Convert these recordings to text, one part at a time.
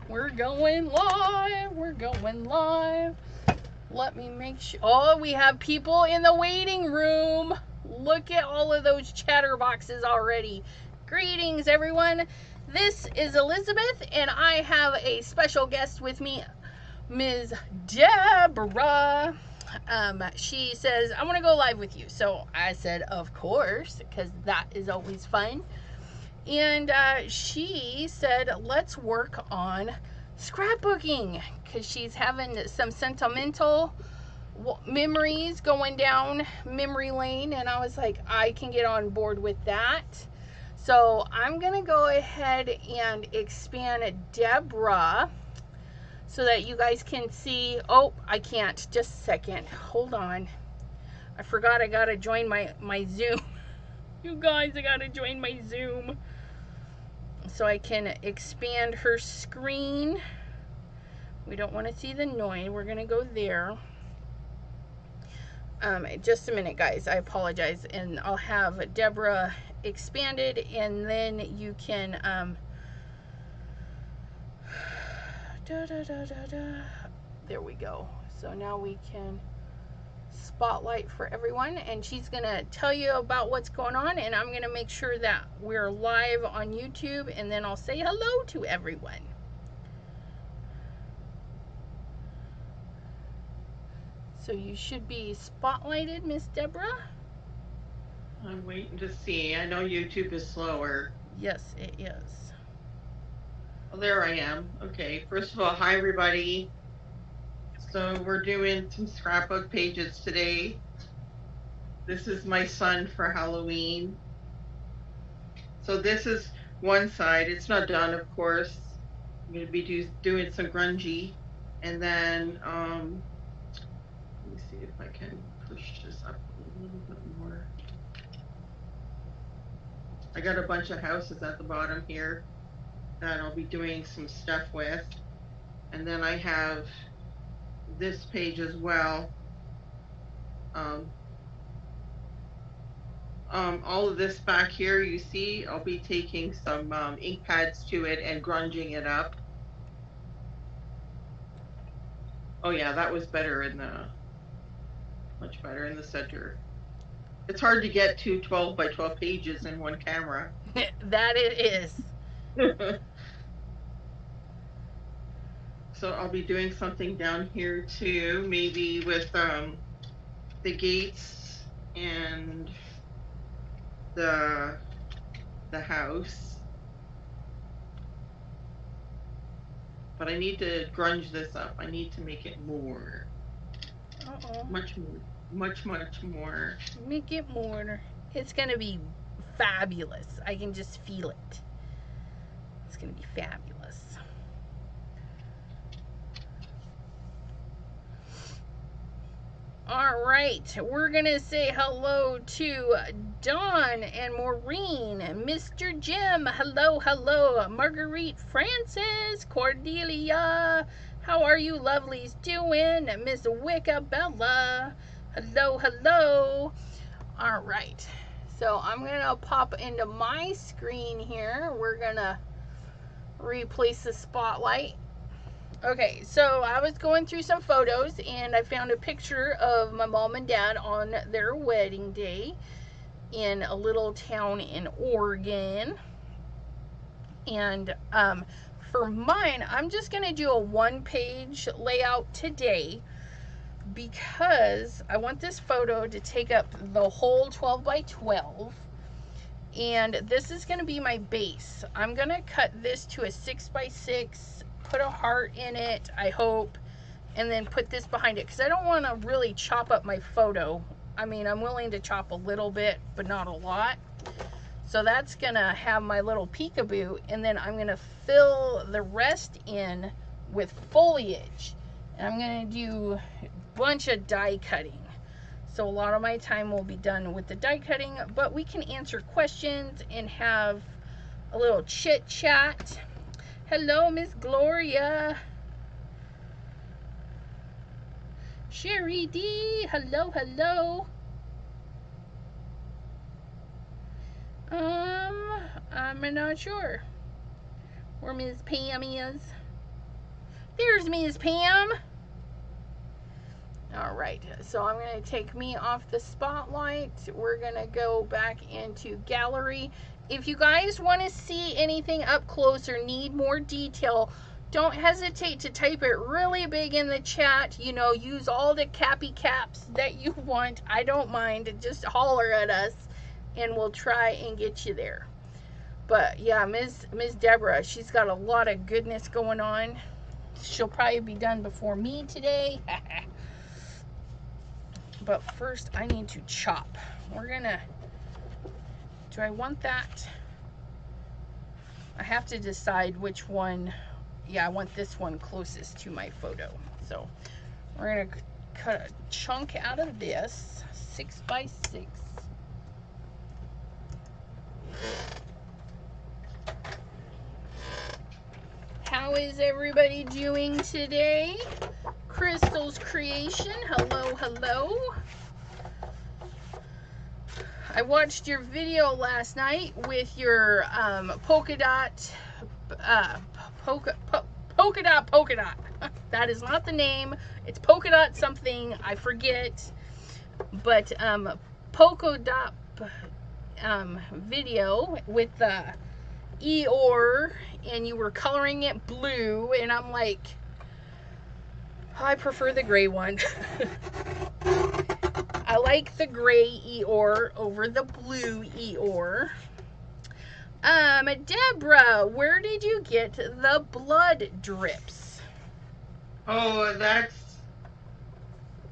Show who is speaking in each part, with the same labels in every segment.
Speaker 1: We're going live. We're going live. Let me make sure. Oh, we have people in the waiting room. Look at all of those chatterboxes already. Greetings, everyone. This is Elizabeth, and I have a special guest with me, Ms. Deborah. She says, I want to go live with you. So I said, of course, because that is always fun. And she said, let's work on scrapbooking, because she's having some sentimental memories going down memory lane. And I was like, I can get on board with that. So I'm going to go ahead and expand Deborah so that you guys can see. Oh, I can't. Just a second. Hold on. I forgot I got to join my Zoom. You guys, I got to join my Zoom so I can expand her screen. We don't want to see the noise. We're going to go there. Just a minute, guys. I apologize. And I'll have Deborah expanded, and then you can there we go. So now we can spotlight for everyone, and she's gonna tell you about what's going on, and I'm gonna make sure that we're live on YouTube, and then I'll say hello to everyone. So you should be spotlighted, Miss Deborah.
Speaker 2: I'm waiting to see. I know YouTube is slower.
Speaker 1: Yes, it is.
Speaker 2: Well, there I am. Okay, first of all, hi everybody. So we're doing some scrapbook pages today. This is my son for Halloween. So this is one side. It's not done, of course. I'm going to be doing some grungy. And then, let me see if I can push this up a little bit more. I got a bunch of houses at the bottom here that I'll be doing some stuff with. And then I have this page as well. All of this back here, you see, I'll be taking some ink pads to it and grunging it up. Oh yeah, that was better in the, much better in the center. It's hard to get to 12 by 12 pages in one camera.
Speaker 1: That it is.
Speaker 2: So I'll be doing something down here too, maybe with the gates and the house. But I need to grunge this up. I need to make it more. Much more. Much more.
Speaker 1: Make it more. It's going to be fabulous. I can just feel it. It's going to be fabulous. All right, we're going to say hello to Dawn and Maureen, Mr. Jim, hello, Marguerite Francis, Cordelia, how are you lovelies doing? Miss Wicca Bella, hello. All right, so I'm going to pop into my screen here. We're going to replace the spotlight. Okay, so I was going through some photos, and I found a picture of my mom and dad on their wedding day in a little town in Oregon. And for mine, I'm just going to do a one-page layout today because I want this photo to take up the whole 12 by 12. And this is going to be my base. I'm going to cut this to a 6 by 6. Put a heart in it, I hope, and then put this behind it, because I don't want to really chop up my photo. I mean, I'm willing to chop a little bit, but not a lot. So that's gonna have my little peekaboo, and then I'm gonna fill the rest in with foliage, and I'm gonna do a bunch of die cutting. So a lot of my time will be done with the die cutting, but we can answer questions and have a little chit chat. Hello, Miss Gloria. Sherry D. Hello. I'm not sure where Miss Pam is. There's Ms. Pam. All right, so I'm going to take me off the spotlight. We're going to go back into gallery. If you guys want to see anything up close or need more detail, don't hesitate to type it really big in the chat. You know, use all the cappy caps that you want. I don't mind. Just holler at us and we'll try and get you there. But yeah, Miss Deborah, she's got a lot of goodness going on. She'll probably be done before me today. But first I need to chop. We're gonna, do I want that? I have to decide which one. Yeah, I want this one closest to my photo. So we're gonna cut a chunk out of this 6 by 6. How is everybody doing today? Crystal's Creation, hello, hello. I watched your video last night with your polka dot. That is not the name. It's polka dot something. I forget. But polka dot video with the Eeyore, and you were coloring it blue, and I'm like, I prefer the gray one. I like the gray Eeyore over the blue Eeyore. Deborah, where did you get the blood drips?
Speaker 2: Oh,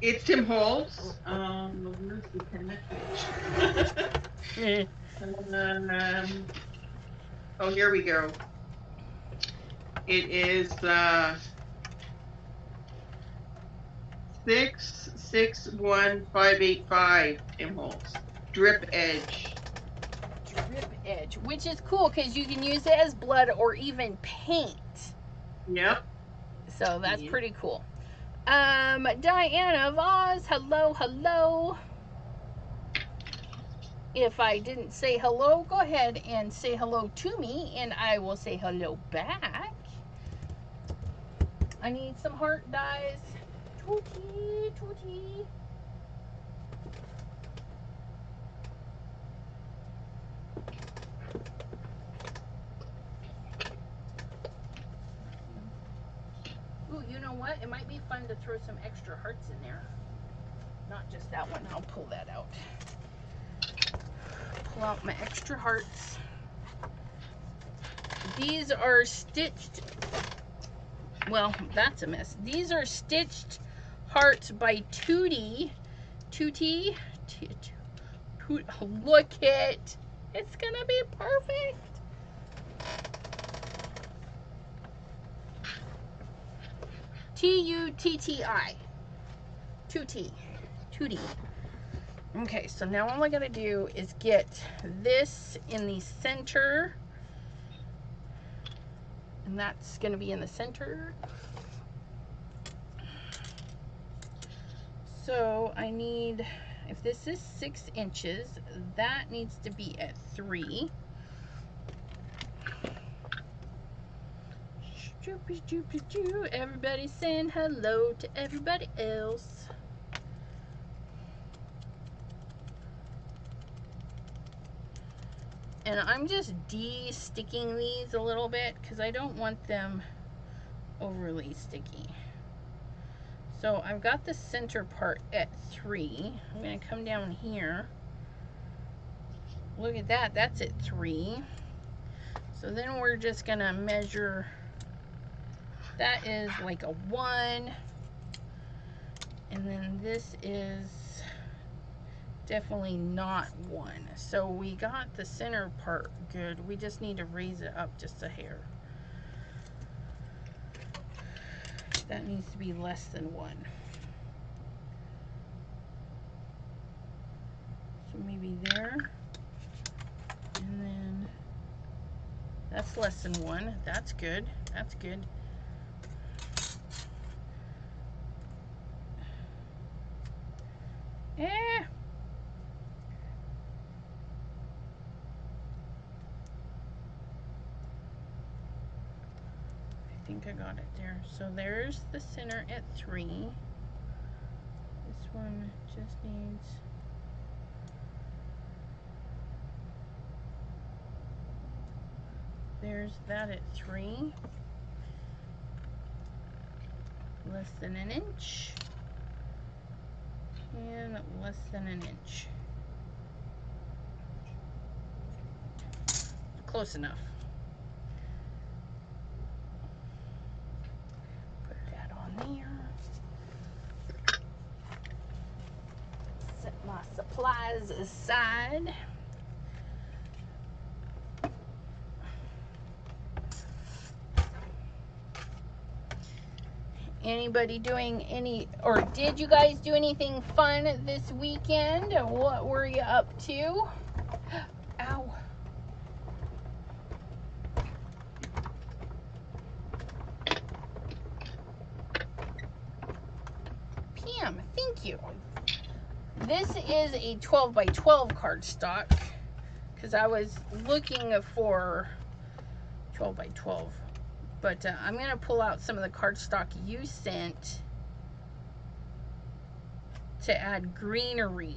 Speaker 2: it's Tim Holtz. Where's the connection? Oh, here we go. It is 661585 Tim Holtz. Drip edge.
Speaker 1: Drip edge, which is cool because you can use it as blood or even paint.
Speaker 2: Yep.
Speaker 1: So that's pretty cool. Diana of Oz, hello, hello. If I didn't say hello, go ahead and say hello to me, and I will say hello back. I need some heart dies. Tootie, tootie. Ooh, you know what? It might be fun to throw some extra hearts in there. Not just that one. I'll pull that out. Pull out my extra hearts. These are stitched. Well, that's a mess. These are stitched hearts by Tootie. Tootie. Look it. It's gonna be perfect. T-U-T-T-I. Tootie. Tootie. Okay, so now all I gotta do is get this in the center. And that's gonna be in the center. So I need, if this is 6 inches, that needs to be at 3. Everybody saying hello to everybody else. And I'm just de-sticking these a little bit because I don't want them overly sticky. So I've got the center part at 3. I'm going to come down here. Look at that. That's at 3. So then we're just going to measure. That is like a 1. And then this is definitely not 1. So we got the center part good. We just need to raise it up just a hair. That needs to be less than 1. So maybe there. And then that's less than 1. That's good. That's good. Eh. I think I got it there. So there's the center at 3. This one just needs... There's that at 3. Less than an inch. And less than an inch. Close enough. Put that on there. Set my supplies aside. Anybody doing any, or did you guys do anything fun this weekend? What were you up to? Ow. Pam, thank you. This is a 12 by 12 cardstock because I was looking for 12 by 12. But I'm going to pull out some of the cardstock you sent to add greenery.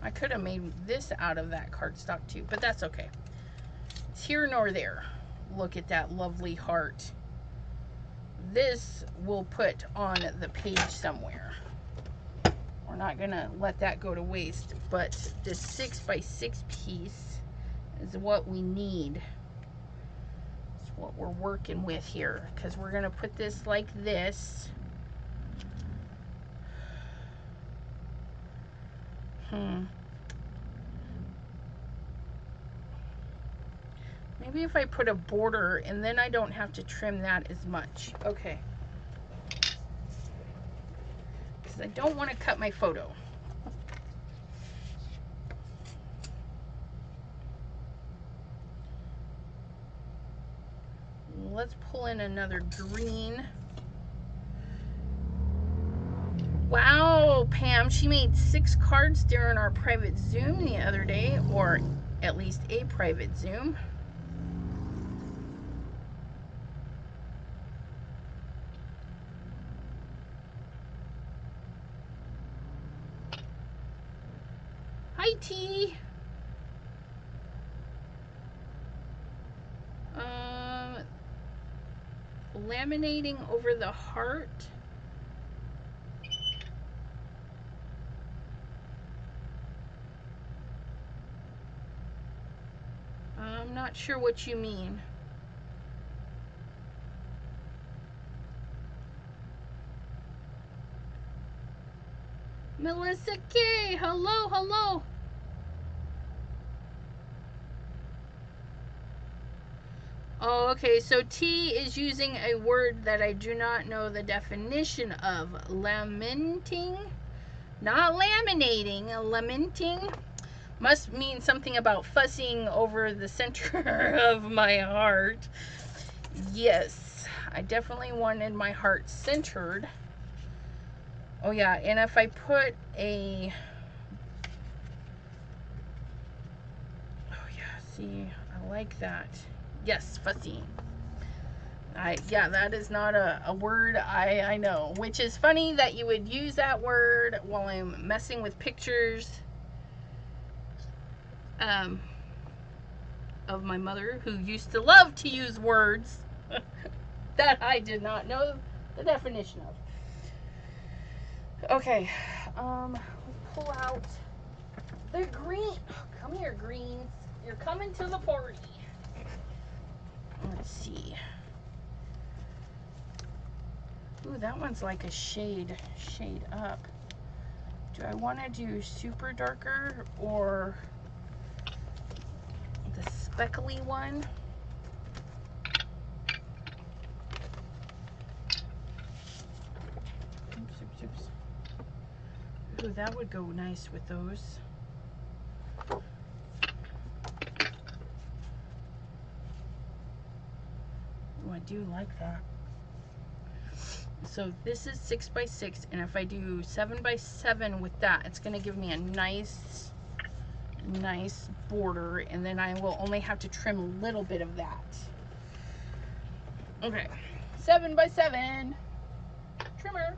Speaker 1: I could have made this out of that cardstock too, but that's okay. It's here nor there. Look at that lovely heart. This we'll put on the page somewhere. We're not going to let that go to waste, but this 6 by 6 piece is what we need. It's what we're working with here, because we're going to put this like this. Maybe if I put a border and then I don't have to trim that as much. Okay. Because I don't want to cut my photo. Let's pull in another green. Wow, Pam, she made 6 cards during our private Zoom the other day, or at least a private Zoom. Hi, T. Laminating over the heart. I'm not sure what you mean. Melissa K, hello, hello. Oh, okay, so T is using a word that I do not know the definition of. Lamenting? Not laminating, lamenting. Must mean something about fussing over the center of my heart. Yes, I definitely wanted my heart centered. Oh yeah, and if I put a... Oh yeah, see, I like that. Yes, fussy. Yeah, that is not a word I know. Which is funny that you would use that word while I'm messing with pictures of my mother, who used to love to use words that I did not know the definition of. Okay, let's pull out the green. Oh, come here, greens. You're coming to the party. Let's see. Ooh, that one's like a shade up. Do I want to do super darker or the speckly one? Oops, oops, oops. Ooh, that would go nice with those. Ooh, I do like that. So this is 6 by 6, and if I do 7 by 7 with that, it's going to give me a nice border, and then I will only have to trim a little bit of that. Okay, 7 by 7 trimmer.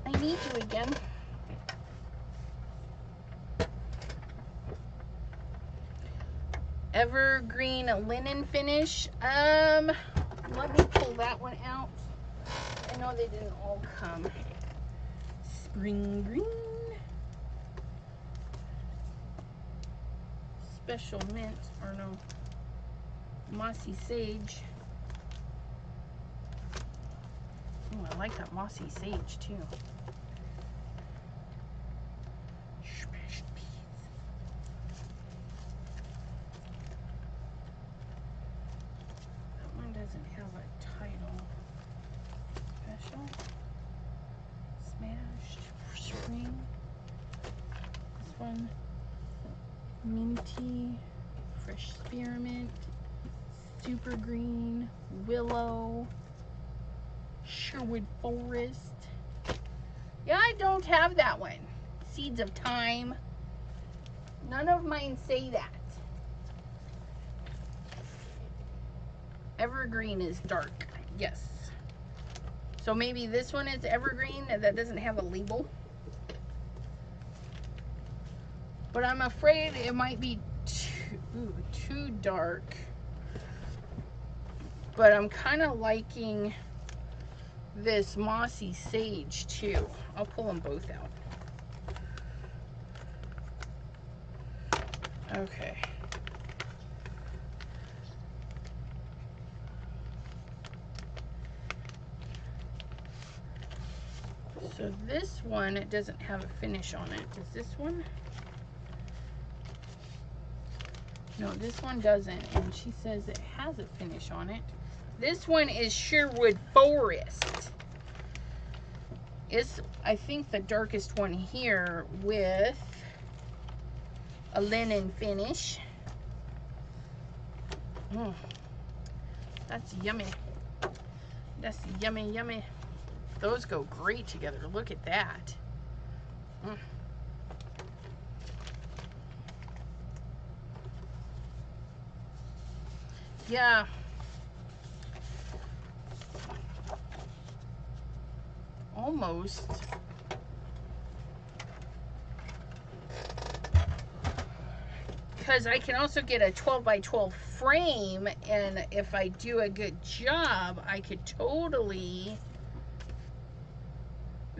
Speaker 1: I need you again. Evergreen linen finish. Let me pull that one out. I know they didn't all come. Spring green. Special mint, or no, mossy sage. Oh, I like that mossy sage too. Special piece. That one doesn't have a title. Special. Smashed. Spring. This one. Minty. Fresh spearmint. Super green. Willow. Sherwood Forest. Yeah, I don't have that one. Seeds of Thyme. None of mine say that. Evergreen is dark. Yes. So maybe this one is evergreen that doesn't have a label. But I'm afraid it might be too dark. But I'm kind of liking this mossy sage too. I'll pull them both out. Okay. So this one, it doesn't have a finish on it. Does this one? No, this one doesn't. And she says it has a finish on it. This one is Sherwood Forest. It's, I think, the darkest one here with a linen finish. That's yummy. That's yummy, yummy. Those go great together. Look at that. Yeah. Almost. Because I can also get a 12 by 12 frame, and if I do a good job, I could totally...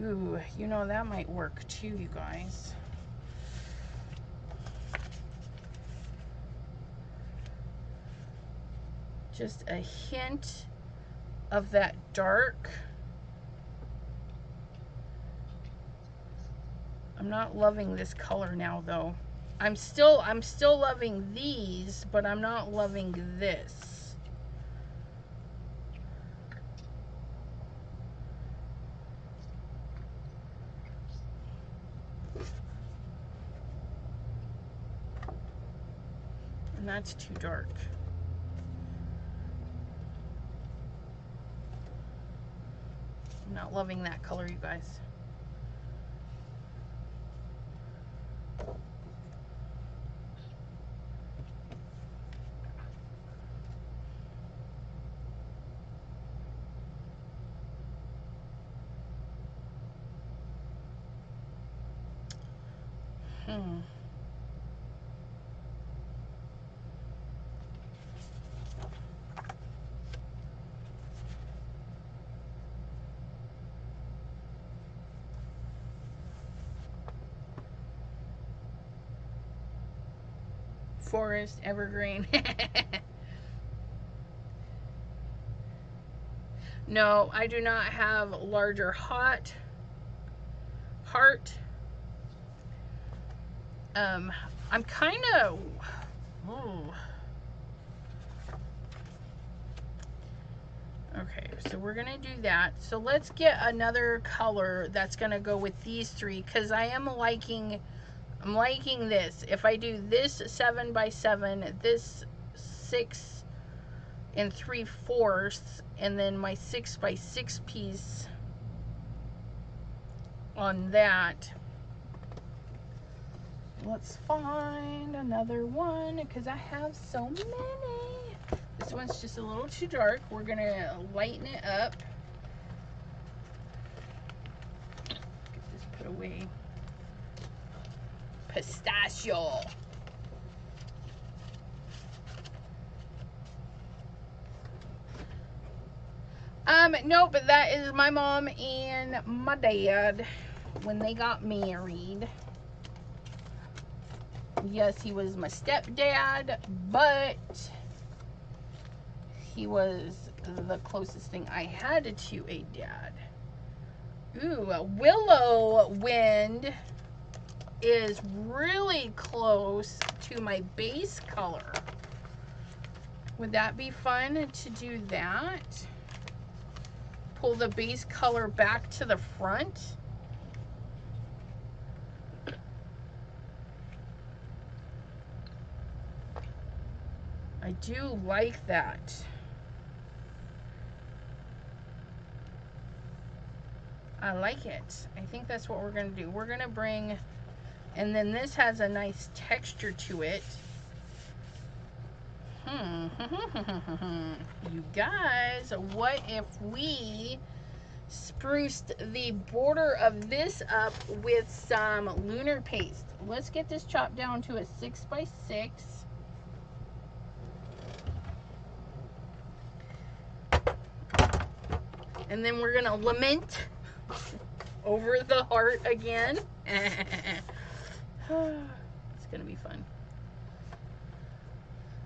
Speaker 1: Ooh, you know, that might work too, you guys. Just a hint of that dark. I'm not loving this color now though. I'm still loving these, but I'm not loving this. And that's too dark. I'm not loving that color, you guys. Forest, evergreen. No, I do not have larger heart. I'm kind of... Okay, so we're going to do that. So let's get another color that's going to go with these three, because I'm liking this. If I do this 7 by 7, this 6 3/4, and then my 6 by 6 piece on that, Let's find another one because I have so many. This one's just a little too dark. We're gonna lighten it up. Get this put away. Pistachio. No, but that is my mom and my dad when they got married. Yes, he was my stepdad, but he was the closest thing I had to a dad. Ooh, a willow wind is really close to my base color. Would that be fun to do that? Pull the base color back to the front. I do like that. I like it. I think that's what we're gonna do. We're gonna bring, and then this has a nice texture to it. You guys, what if we spruced the border of this up with some lunar paste? Let's get this chopped down to a 6x6. And then we're gonna lament over the heart again. It's gonna be fun.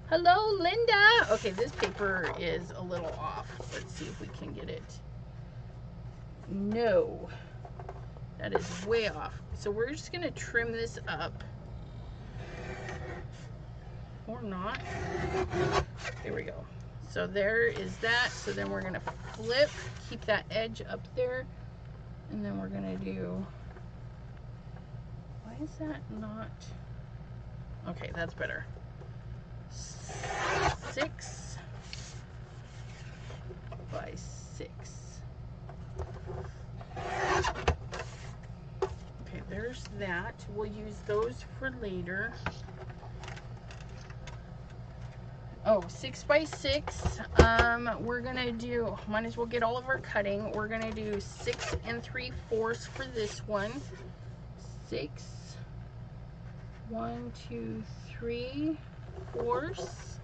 Speaker 1: Hello, Linda. Okay, this paper is a little off. Let's see if we can get it. No, that is way off. So we're just gonna trim this up. Or not. There we go. So there is that. So then we're gonna flip, keep that edge up there, and then we're gonna do, why is that not, okay, that's better. 6 by 6. Okay, there's that. We'll use those for later. Oh, 6 by 6. We're gonna do, might as well get all of our cutting. We're gonna do 6 3/4 for this one. 6, 1, 2, 3 fourths.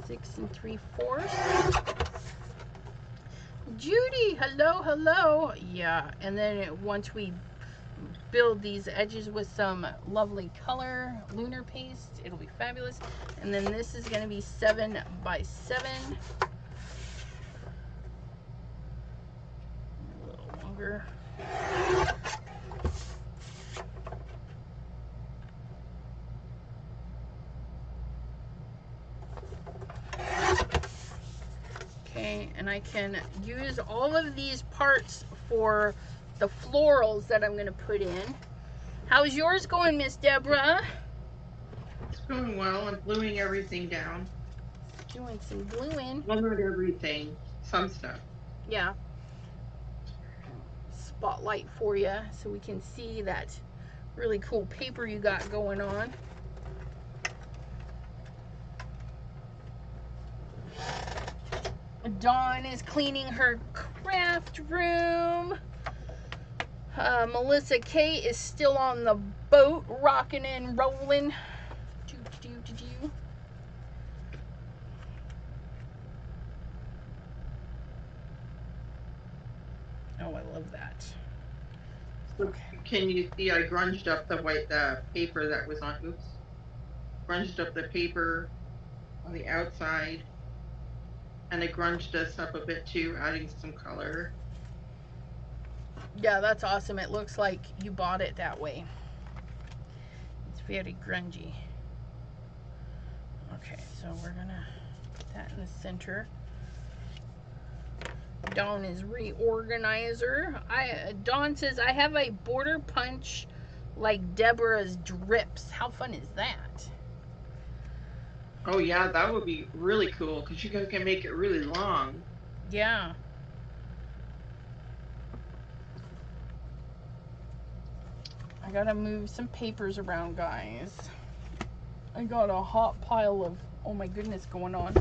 Speaker 1: Six 3/4. Judy, hello, hello. Yeah, and then once we build these edges with some lovely color lunar paste, it'll be fabulous. And then this is going to be 7 by 7. A little longer. Okay, and I can use all of these parts for the florals that I'm going to put in. How's yours going, Miss Deborah?
Speaker 2: It's going well. I'm gluing everything down.
Speaker 1: Doing some gluing.
Speaker 2: Well, not everything. Some stuff.
Speaker 1: Yeah. Spotlight for you so we can see that really cool paper you got going on. Dawn is cleaning her craft room. Melissa K is still on the boat, rocking and rolling. Oh, I love that.
Speaker 2: Okay. Can you see I grunged up the paper that was on, oops. Grunged up the paper on the outside. And I grunged this up a bit too, adding some color.
Speaker 1: Yeah, that's awesome. It looks like you bought it that way. It's very grungy. Okay, so we're gonna put that in the center. Dawn is reorganizer. Dawn says, I have a border punch like Deborah's drips. How fun is that?
Speaker 2: Oh yeah, that would be really cool because you guys can make it really long.
Speaker 1: Yeah. gotta move some papers around, guys. I got a hot pile of, oh my goodness, going on.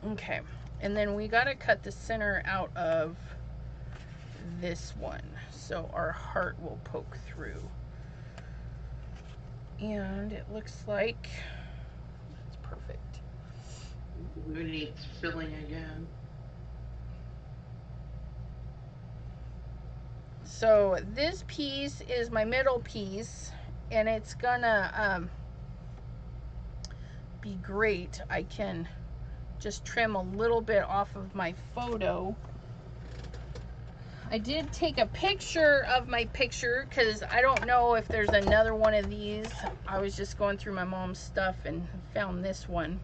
Speaker 1: Okay, and then we gotta cut the center out of this one so our heart will poke through. And it looks like it's perfect.
Speaker 2: Who needs filling again?
Speaker 1: So this piece is my middle piece, and it's gonna be great. I can just trim a little bit off of my photo. I did take a picture of my picture because I don't know if there's another one of these. I was just going through my mom's stuff and found this one.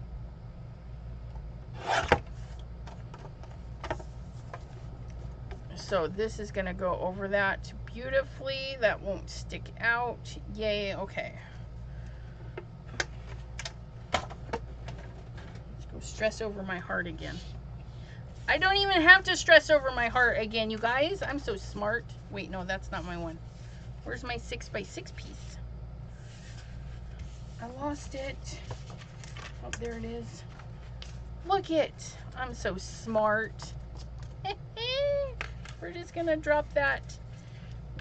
Speaker 1: So this is going to go over that beautifully. That won't stick out. Yay, okay. Let's go stress over my heart again. I don't even have to stress over my heart again, you guys. I'm so smart. Wait, no, that's not my one. Where's my 6x6 piece? I lost it. Oh, there it is. Look it. I'm so smart. We're just gonna drop that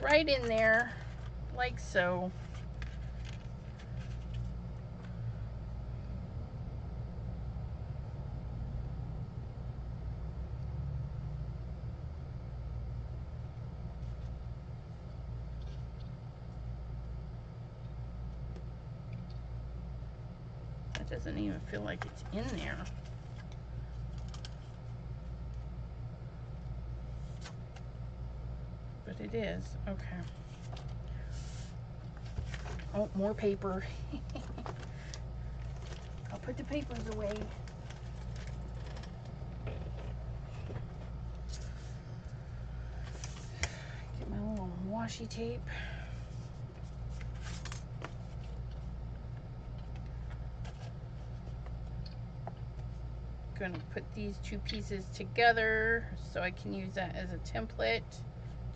Speaker 1: right in there, like so. That doesn't even feel like it's in there. But it is. Okay. Oh, more paper. I'll put the papers away. Get my little washi tape. Gonna put these two pieces together so I can use that as a template,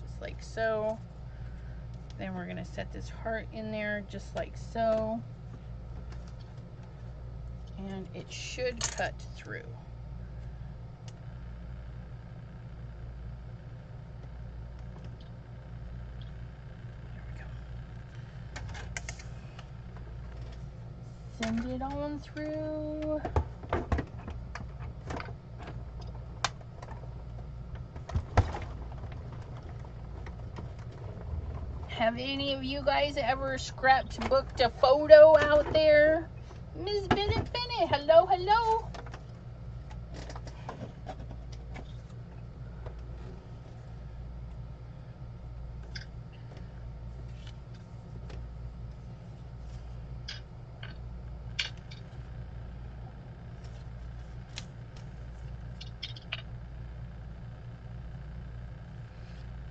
Speaker 1: just like so. Then we're gonna set this heart in there just like so, and it should cut through. There we go. Send it on through. Have any of you guys ever scrapbooked a photo out there? Miss Bennett, hello, hello.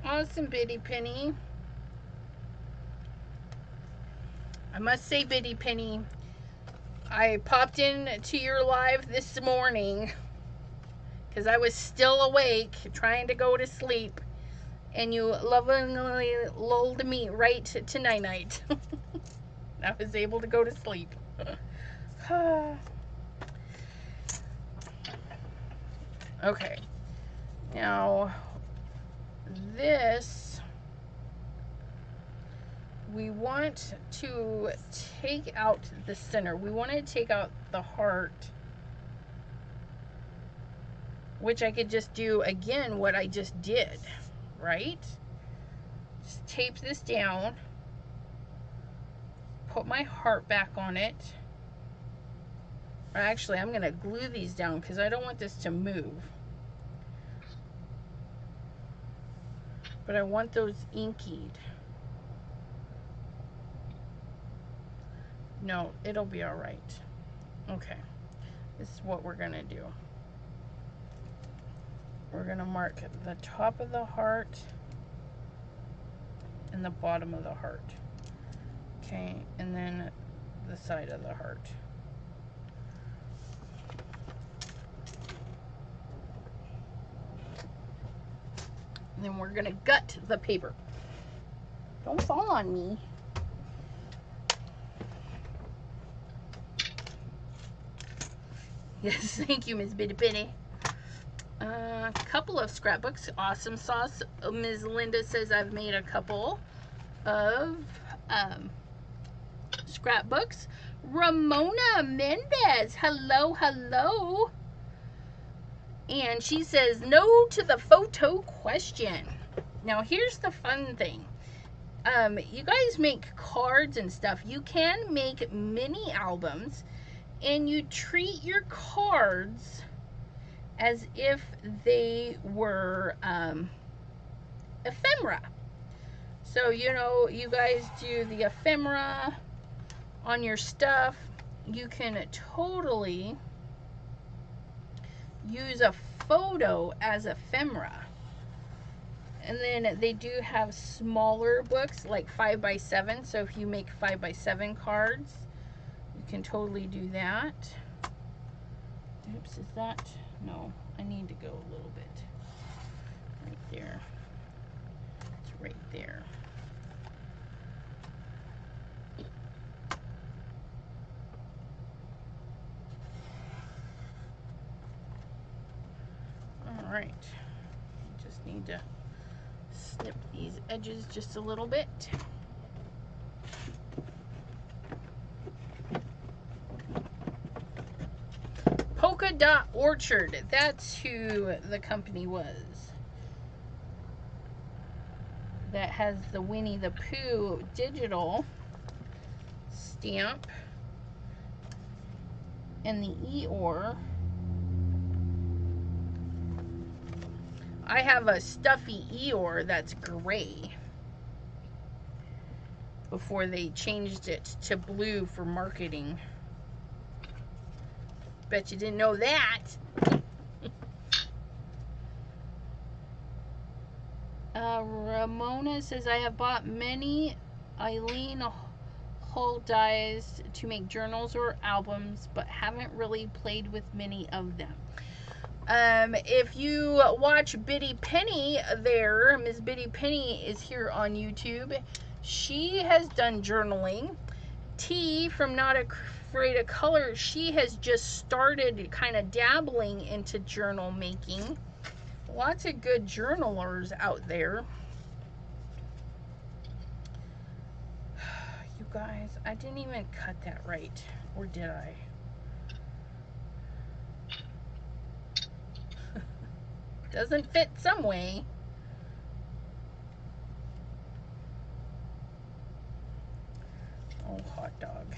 Speaker 1: Awesome, Biddy Penny. I must say, Biddy Penny, I popped in to your live this morning because I was still awake trying to go to sleep, and you lovingly lulled me right to night-night. I was able to go to sleep. Okay, now this, we want to take out the center. We want to take out the heart, which I could just do again what I just did, right? Just tape this down, put my heart back on it. Or actually, I'm going to glue these down because I don't want this to move. But I want those inkied. No, it'll be all right. Okay, this is what we're gonna do. We're gonna mark the top of the heart and the bottom of the heart. Okay, and then the side of the heart. And then we're gonna gut the paper. Don't fall on me. Yes, thank you, Miss Bitty Penny. A couple of scrapbooks. Awesome sauce. Ms. Linda says I've made a couple of scrapbooks. Ramona Mendez. Hello, hello. And she says no to the photo question. Now here's the fun thing. You guys make cards and stuff. You can make mini albums, and you treat your cards as if they were ephemera. So, you know, you guys do the ephemera on your stuff. You can totally use a photo as ephemera. And then they do have smaller books, like 5x7. So if you make 5x7 cards, you can totally do that. Oops, is that? No, I need to go a little bit. Right there. It's right there. All right. Just need to snip these edges just a little bit. Polka Dot Orchard, that's who the company was. That has the Winnie the Pooh digital stamp and the Eeyore. I have a stuffy Eeyore that's gray before they changed it to blue for marketing. Bet you didn't know that. Ramona says, I have bought many Eileen Hull dies to make journals or albums, but haven't really played with many of them. If you watch Bitty Penny there, Miss Bitty Penny is here on YouTube. She has done journaling. T from Not Afraid of Color, she has just started kind of dabbling into journal making. Lots of good journalers out there. You guys, I didn't even cut that right. Or did I? Doesn't fit some way. Oh, hot dog.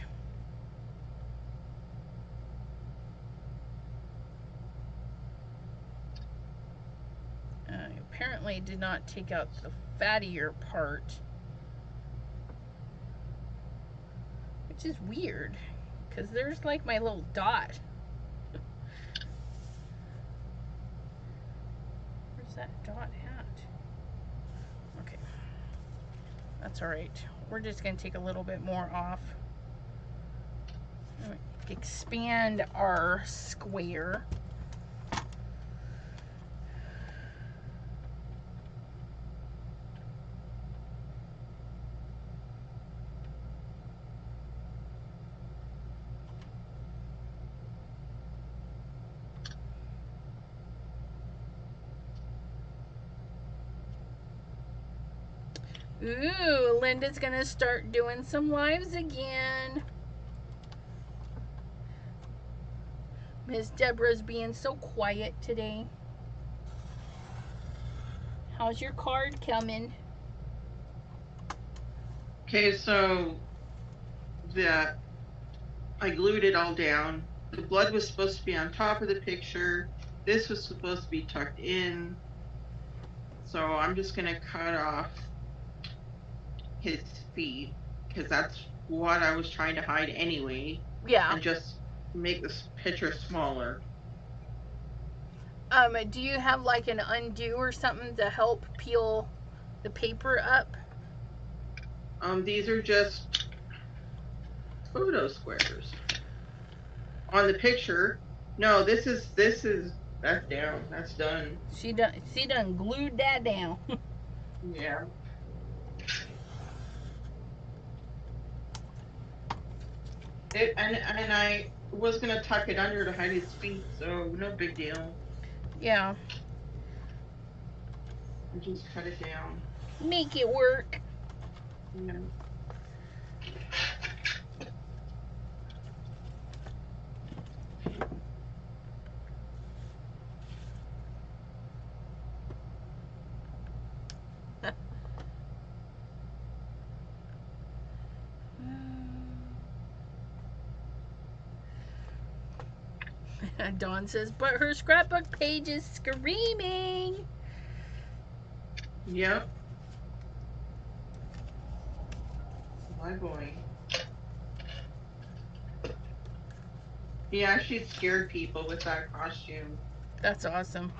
Speaker 1: Apparently did not take out the fattier part, which is weird because there's like my little dot. Where's that dot at? Okay, that's all right. We're just gonna take a little bit more off. Expand our square. Ooh, Linda's gonna start doing some lives again. Miss Deborah's being so quiet today. How's your card coming?
Speaker 2: Okay, so I glued it all down. The blood was supposed to be on top of the picture. This was supposed to be tucked in. So I'm just gonna cut off his feet because that's what I was trying to hide anyway.
Speaker 1: Yeah.
Speaker 2: And just make this picture smaller.
Speaker 1: Do you have like an undo or something to help peel the paper up?
Speaker 2: These are just photo squares. On the picture, no, this is That's down. That's done.
Speaker 1: She done glued that down.
Speaker 2: Yeah. And I was gonna tuck it under to hide his feet, so no big deal.
Speaker 1: Yeah.
Speaker 2: I just cut it down.
Speaker 1: Make it work.
Speaker 2: Yeah.
Speaker 1: Dawn says, but her scrapbook page is screaming.
Speaker 2: Yep. My boy. He actually scared people with that costume.
Speaker 1: That's awesome.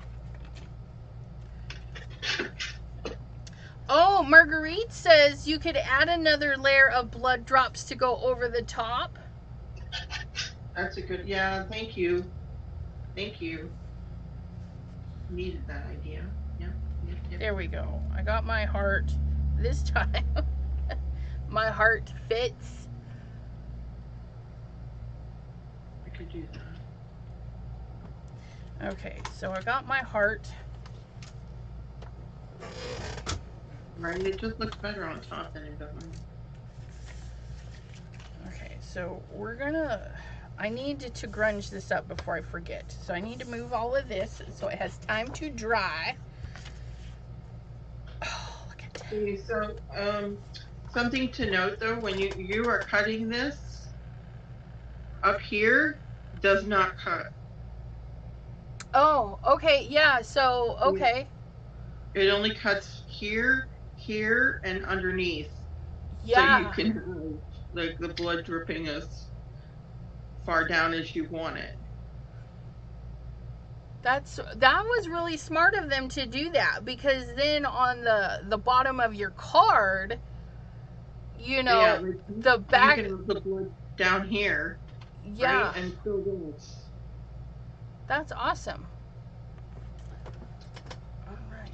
Speaker 1: Oh, Marguerite says you could add another layer of blood drops to go over the top.
Speaker 2: That's a good, yeah, thank you. Thank you. Needed that idea. Yep.
Speaker 1: There we go. I got my heart this time. My heart fits.
Speaker 2: I could do that.
Speaker 1: Okay, so I got my heart.
Speaker 2: Right, it just looks better on top than it does on.
Speaker 1: Okay, so we're gonna, I need to grunge this up before I forget. So I need to move all of this so it has time to dry. Oh, look at that.
Speaker 2: Okay, so something to note though, when you are cutting this, up here does not cut.
Speaker 1: Oh, okay, yeah, so, okay.
Speaker 2: It only cuts here, here, and underneath.
Speaker 1: Yeah.
Speaker 2: So you can have like the blood dripping as far down as you want it.
Speaker 1: That was really smart of them to do that, because then on the bottom of your card, you know,
Speaker 2: Yeah,
Speaker 1: the back,
Speaker 2: you can have the blood down here.
Speaker 1: Yeah.
Speaker 2: Right? And still this.
Speaker 1: That's awesome. All right.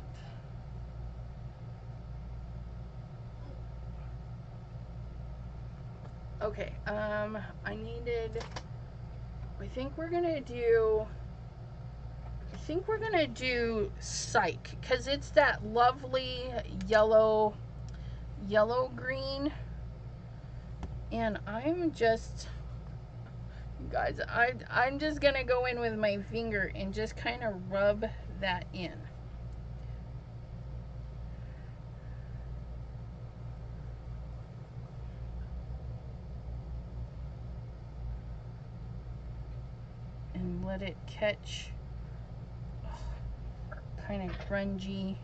Speaker 1: Okay, I think we're gonna do Psych, because it's that lovely yellow green, and I'm just, you guys, I'm just gonna go in with my finger and just kind of rub that in. And let it catch. Kind of grungy.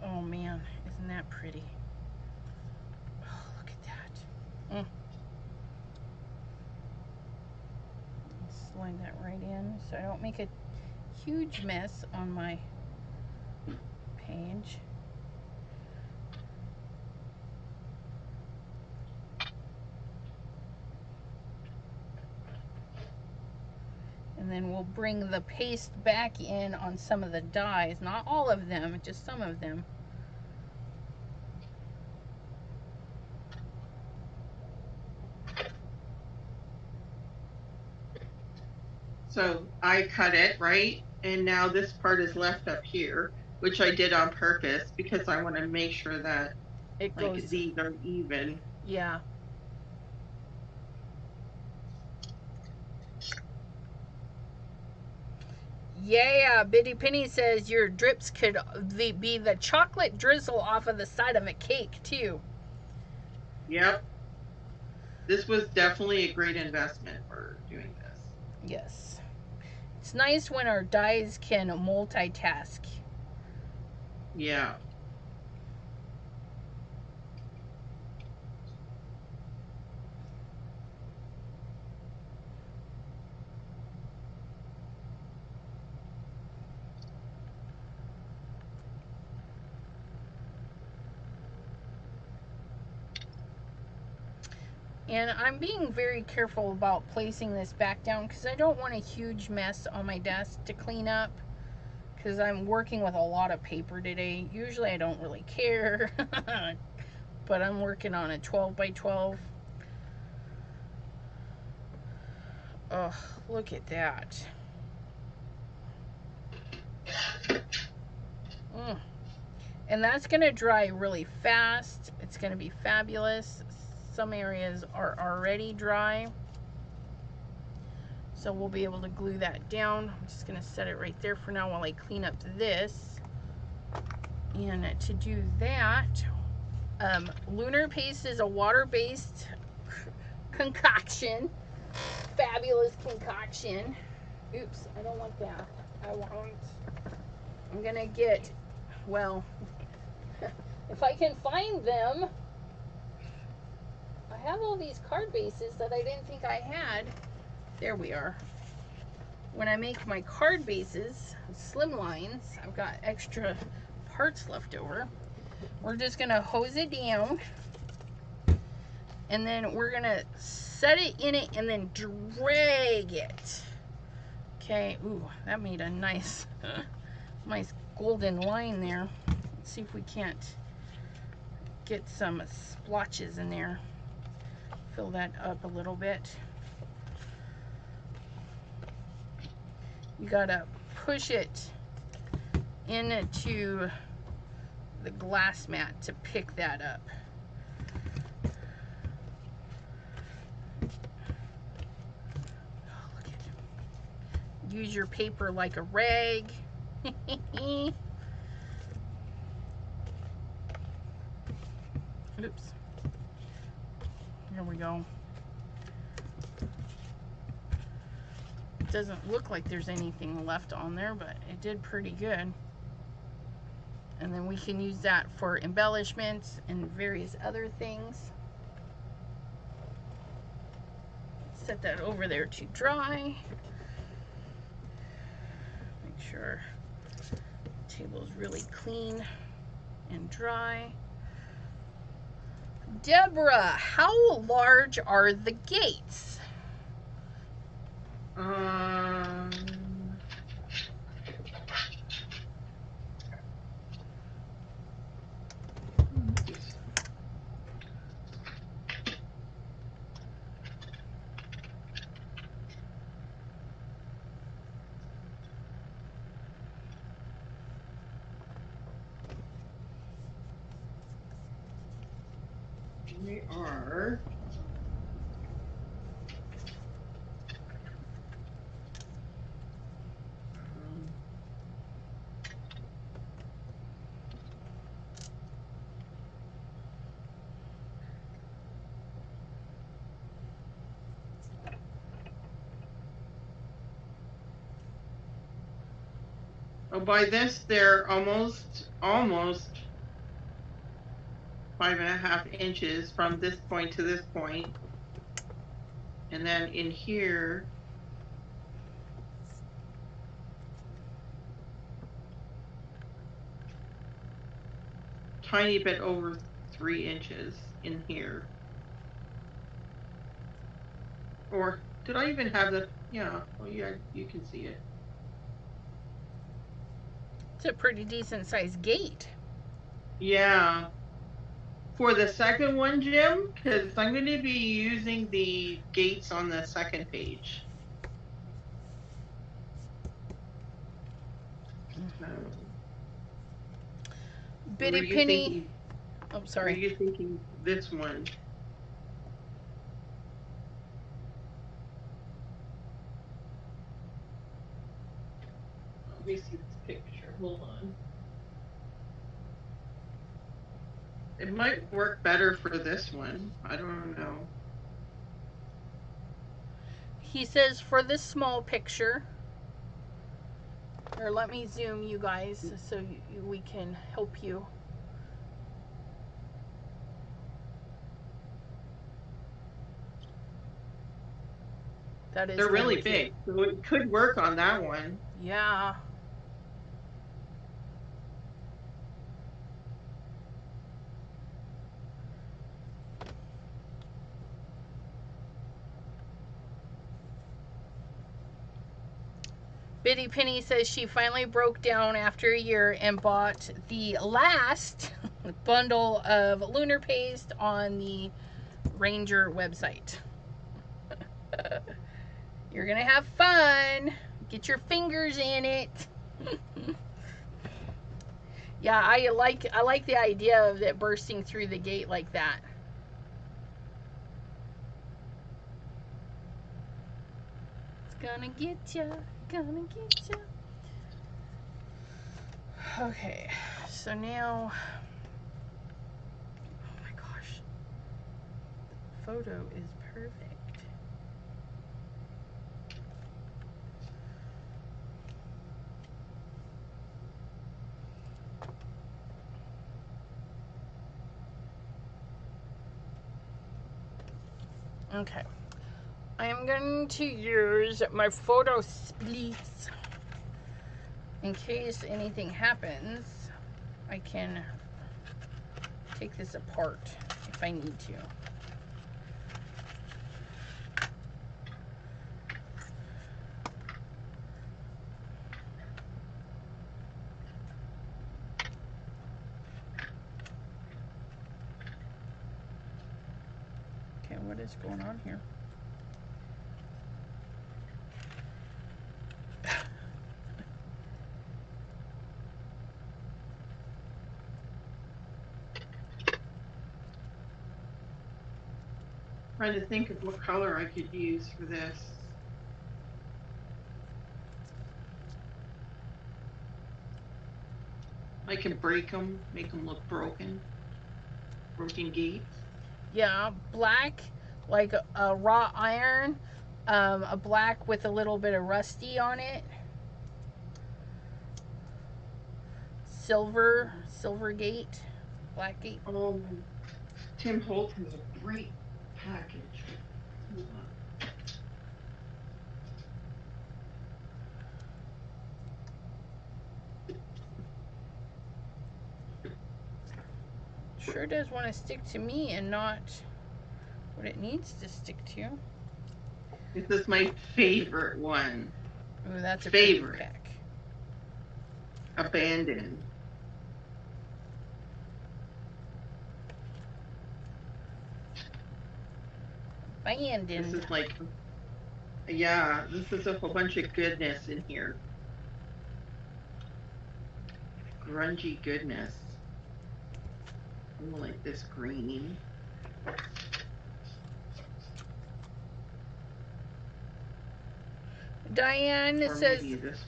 Speaker 1: Oh man, isn't that pretty? Oh, look at that. Slide that right in so I don't make a huge mess on my page. And then we'll bring the paste back in on some of the dies. Not all of them, just some of them.
Speaker 2: So I cut it, right? And now this part is left up here, which I did on purpose because I want to make sure that
Speaker 1: it goes,
Speaker 2: these are even.
Speaker 1: Yeah. Yeah, Biddy Penny says your drips could be the chocolate drizzle off of the side of a cake, too.
Speaker 2: Yep. This was definitely a great investment for doing this.
Speaker 1: Yes. It's nice when our dies can multitask.
Speaker 2: Yeah.
Speaker 1: And I'm being very careful about placing this back down because I don't want a huge mess on my desk to clean up, because I'm working with a lot of paper today. Usually I don't really care, but I'm working on a 12 by 12. Oh, look at that. And that's going to dry really fast. It's going to be fabulous. Some areas are already dry, so we'll be able to glue that down. I'm just going to set it right there for now while I clean up this. And to do that, Lunar Paste is a water-based concoction. Fabulous concoction. Oops, I don't want that. I'm gonna get, well, if I can find them. I have all these card bases that I didn't think I had. There we are. When I make my card bases, slim lines, I've got extra parts left over. We're just gonna hose it down, and then we're gonna set it in it and then drag it. Okay, ooh, that made a nice nice golden line there. Let's see if we can't get some splotches in there. Fill that up a little bit. You gotta push it into the glass mat to pick that up. Oh, look at it. Use your paper like a rag. Oops. Here we go. It doesn't look like there's anything left on there, but it did pretty good. And then we can use that for embellishments and various other things. Set that over there to dry. Make sure the table is really clean and dry. Deborah, how large are the gates?
Speaker 2: They are oh, by this they're almost 5.5 inches from this point to this point. And then in here, tiny bit over 3 inches in here. Or did I even have the, yeah, oh yeah, you can see it.
Speaker 1: It's a pretty decent sized gate.
Speaker 2: Yeah. For the second one, Jim, because I'm going to be using the gates on the second page.
Speaker 1: Bitty Penny. Oh, sorry.
Speaker 2: Were you thinking this one? Let me see this picture. Hold on. It might work better for this one. I don't know.
Speaker 1: He says for this small picture, or let me zoom you guys so we can help you. That is,
Speaker 2: they're really big, so it could work on that one.
Speaker 1: Yeah. Biddy Penny says she finally broke down after a year and bought the last bundle of lunar paste on the Ranger website. You're gonna have fun. Get your fingers in it. Yeah, I like the idea of it bursting through the gate like that. It's gonna get ya, gonna get ya. Okay, so now, oh my gosh, the photo is perfect. Okay, I am going to use my photo splits in case anything happens. I can take this apart if I need to. Okay, what is going on here?
Speaker 2: Trying to think of what color I could use for this. I can break them, make them look broken. Broken gates.
Speaker 1: Yeah, black, like a raw iron, a black with a little bit of rusty on it. Silver gate, black gate.
Speaker 2: Oh, Tim Holt has a great package.
Speaker 1: Sure does want to stick to me and not what it needs to stick to.
Speaker 2: This is my favorite one.
Speaker 1: Ooh, that's a
Speaker 2: favorite
Speaker 1: pretty pack.
Speaker 2: Abandoned.
Speaker 1: Abandoned.
Speaker 2: This is like, yeah, this is a whole bunch of goodness in here. Grungy goodness. I like this green.
Speaker 1: Diane says,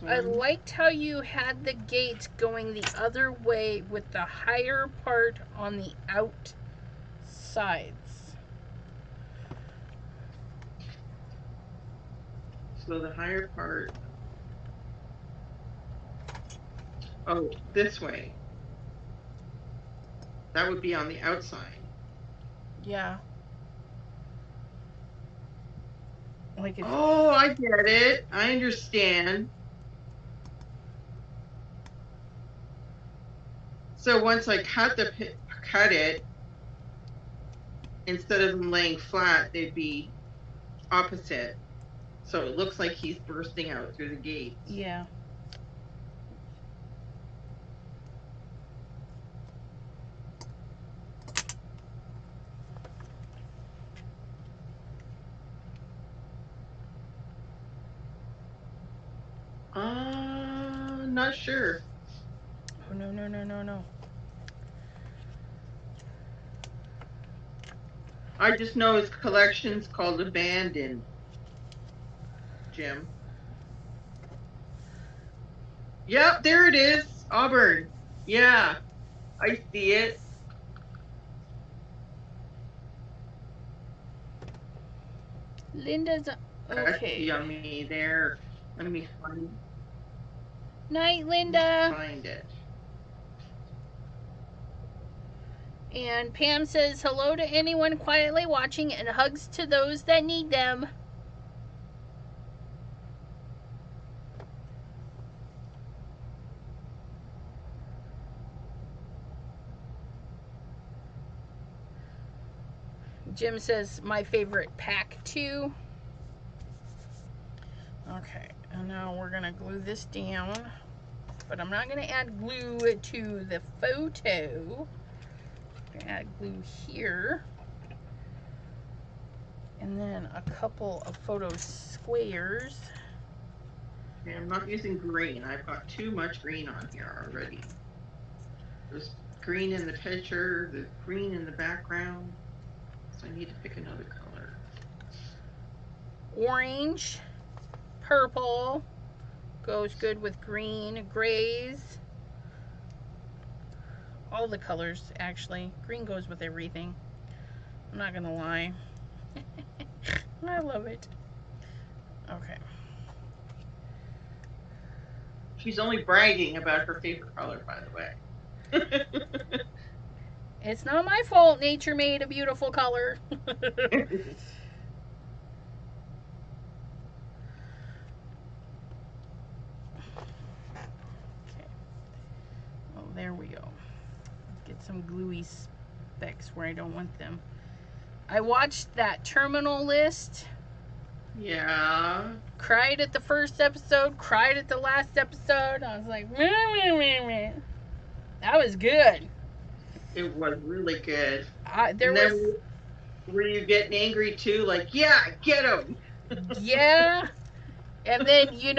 Speaker 1: I liked how you had the gate going the other way with the higher part on the outsides.
Speaker 2: So the higher part, oh, this way. That would be on the outside.
Speaker 1: Yeah. Like if,
Speaker 2: oh, I get it. I understand. So once I cut it, instead of them laying flat, they'd be opposite. So it looks like he's bursting out through the gate.
Speaker 1: Yeah.
Speaker 2: Not sure.
Speaker 1: Oh, no.
Speaker 2: I just know his collection's called Abandoned, Jim. Yep, there it is. Auburn. Yeah, I see it.
Speaker 1: Linda's okay.
Speaker 2: That's yummy there. Let me find.
Speaker 1: Night, Linda.
Speaker 2: Find it.
Speaker 1: And Pam says hello to anyone quietly watching and hugs to those that need them. Jim says my favorite pack too. Okay, and now we're gonna glue this down, but I'm not gonna add glue to the photo. I'm gonna add glue here, and then a couple of photo squares.
Speaker 2: Okay, I'm not using green. I've got too much green on here already. There's green in the picture, the green in the background, so I need to pick another color.
Speaker 1: Orange, purple, goes good with green, grays. All the colors, actually. Green goes with everything. I'm not gonna lie. I love it. Okay.
Speaker 2: She's only bragging about her favorite color, by the way.
Speaker 1: It's not my fault nature made a beautiful color. Okay. Oh, there we go. Let's get some gluey specks where I don't want them. I watched that Terminal List.
Speaker 2: Yeah.
Speaker 1: Cried at the first episode, cried at the last episode. I was like, meh, meh, meh. That was good.
Speaker 2: It was really good.
Speaker 1: There was.
Speaker 2: Were you getting angry too? Like, yeah, get him.
Speaker 1: Yeah. And then, you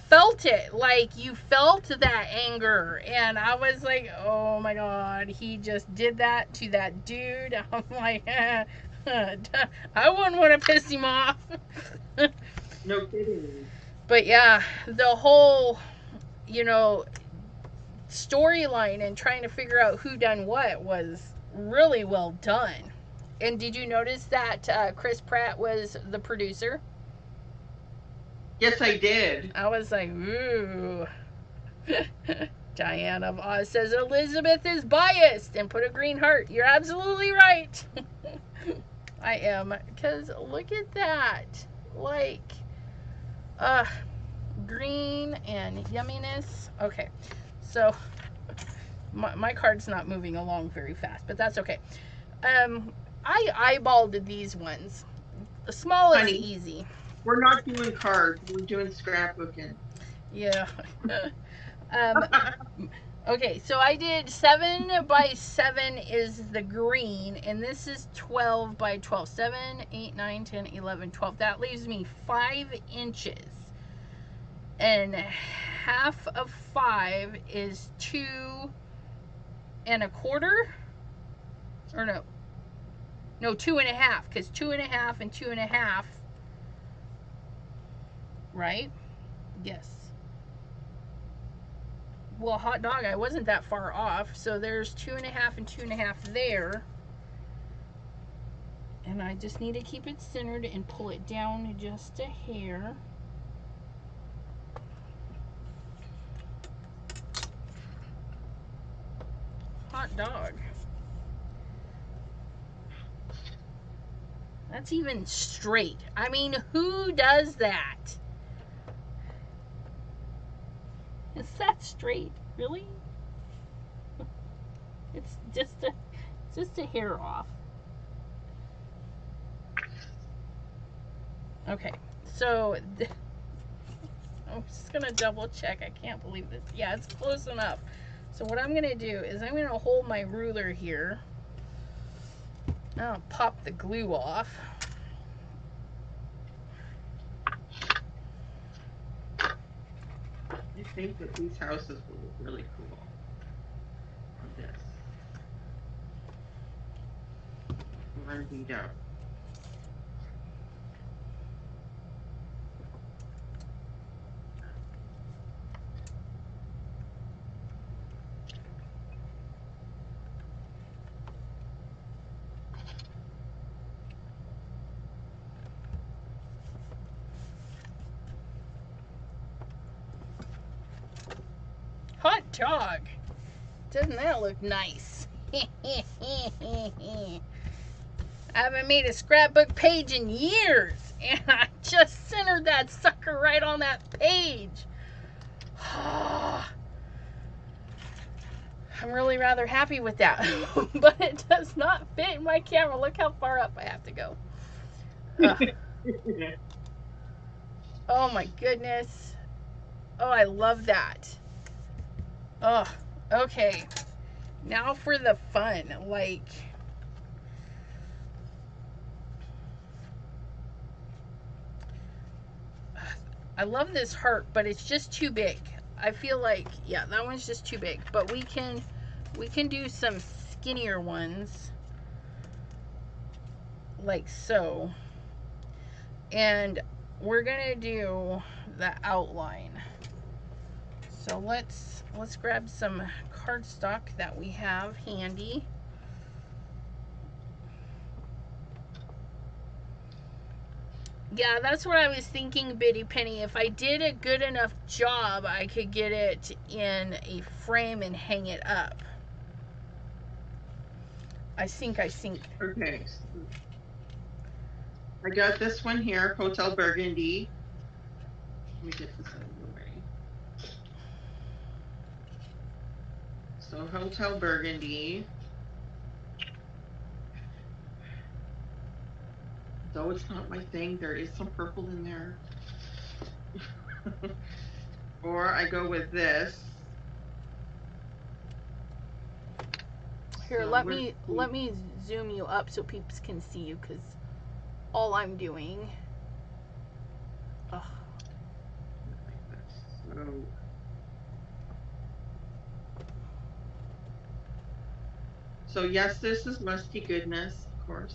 Speaker 1: felt it. Like, you felt that anger. And I was like, oh my God, he just did that to that dude. I'm like, I wouldn't want to piss him off.
Speaker 2: No kidding.
Speaker 1: But yeah, the whole, storyline and trying to figure out who done what was really well done. And did you notice that Chris Pratt was the producer?
Speaker 2: Yes, I did.
Speaker 1: I was like, ooh. Diane of Oz says Elizabeth is biased and put a green heart. You're absolutely right. I am. Because look at that. Like, green and yumminess. Okay. So, my card's not moving along very fast, but that's okay. I eyeballed these ones. The small is easy.
Speaker 2: We're not doing cards. We're doing scrapbooking.
Speaker 1: Yeah. Okay, so I did 7 by 7 is the green, and this is 12 by 12. 7, 8, 9, 10, 11, 12. That leaves me 5 inches. And half of 5 is 2 1/4. Or no. No, 2 1/2, because 2 1/2 and 2 1/2. Right? Yes. Well, hot dog, I wasn't that far off. So there's 2 1/2 and 2 1/2 there. And I just need to keep it centered and pull it down just a hair. Hot dog. That's even straight. I mean, who does that? Is that straight? Really? It's just a hair off. Okay, so I'm just gonna double check. I can't believe this. Yeah, it's close enough. So what I'm gonna do is I'm gonna hold my ruler here. I'll pop the glue off.
Speaker 2: I think that these houses will look really cool on this. Run beat out.
Speaker 1: Hot dog. Doesn't that look nice? I haven't made a scrapbook page in years, and I just centered that sucker right on that page. I'm really rather happy with that, but it does not fit in my camera. Look how far up I have to go. Oh my goodness. Oh, I love that. Oh, okay. Now for the fun. Like, I love this heart, but it's just too big. I feel like, yeah, that one's just too big. But we can do some skinnier ones, like so. And we're gonna do the outline. So let's grab some cardstock that we have handy. Yeah, that's what I was thinking, Biddy Penny. If I did a good enough job, I could get it in a frame and hang it up. I think.
Speaker 2: Okay. I got this one here, Hotel Burgundy. Let me get this out of the way. So Hotel Burgundy. Though it's not my thing, there is some purple in there. Or I go with this.
Speaker 1: Here,
Speaker 2: So
Speaker 1: let me zoom you up so peeps can see you, because all I'm doing. Ugh.
Speaker 2: So yes, this is musty goodness, of course.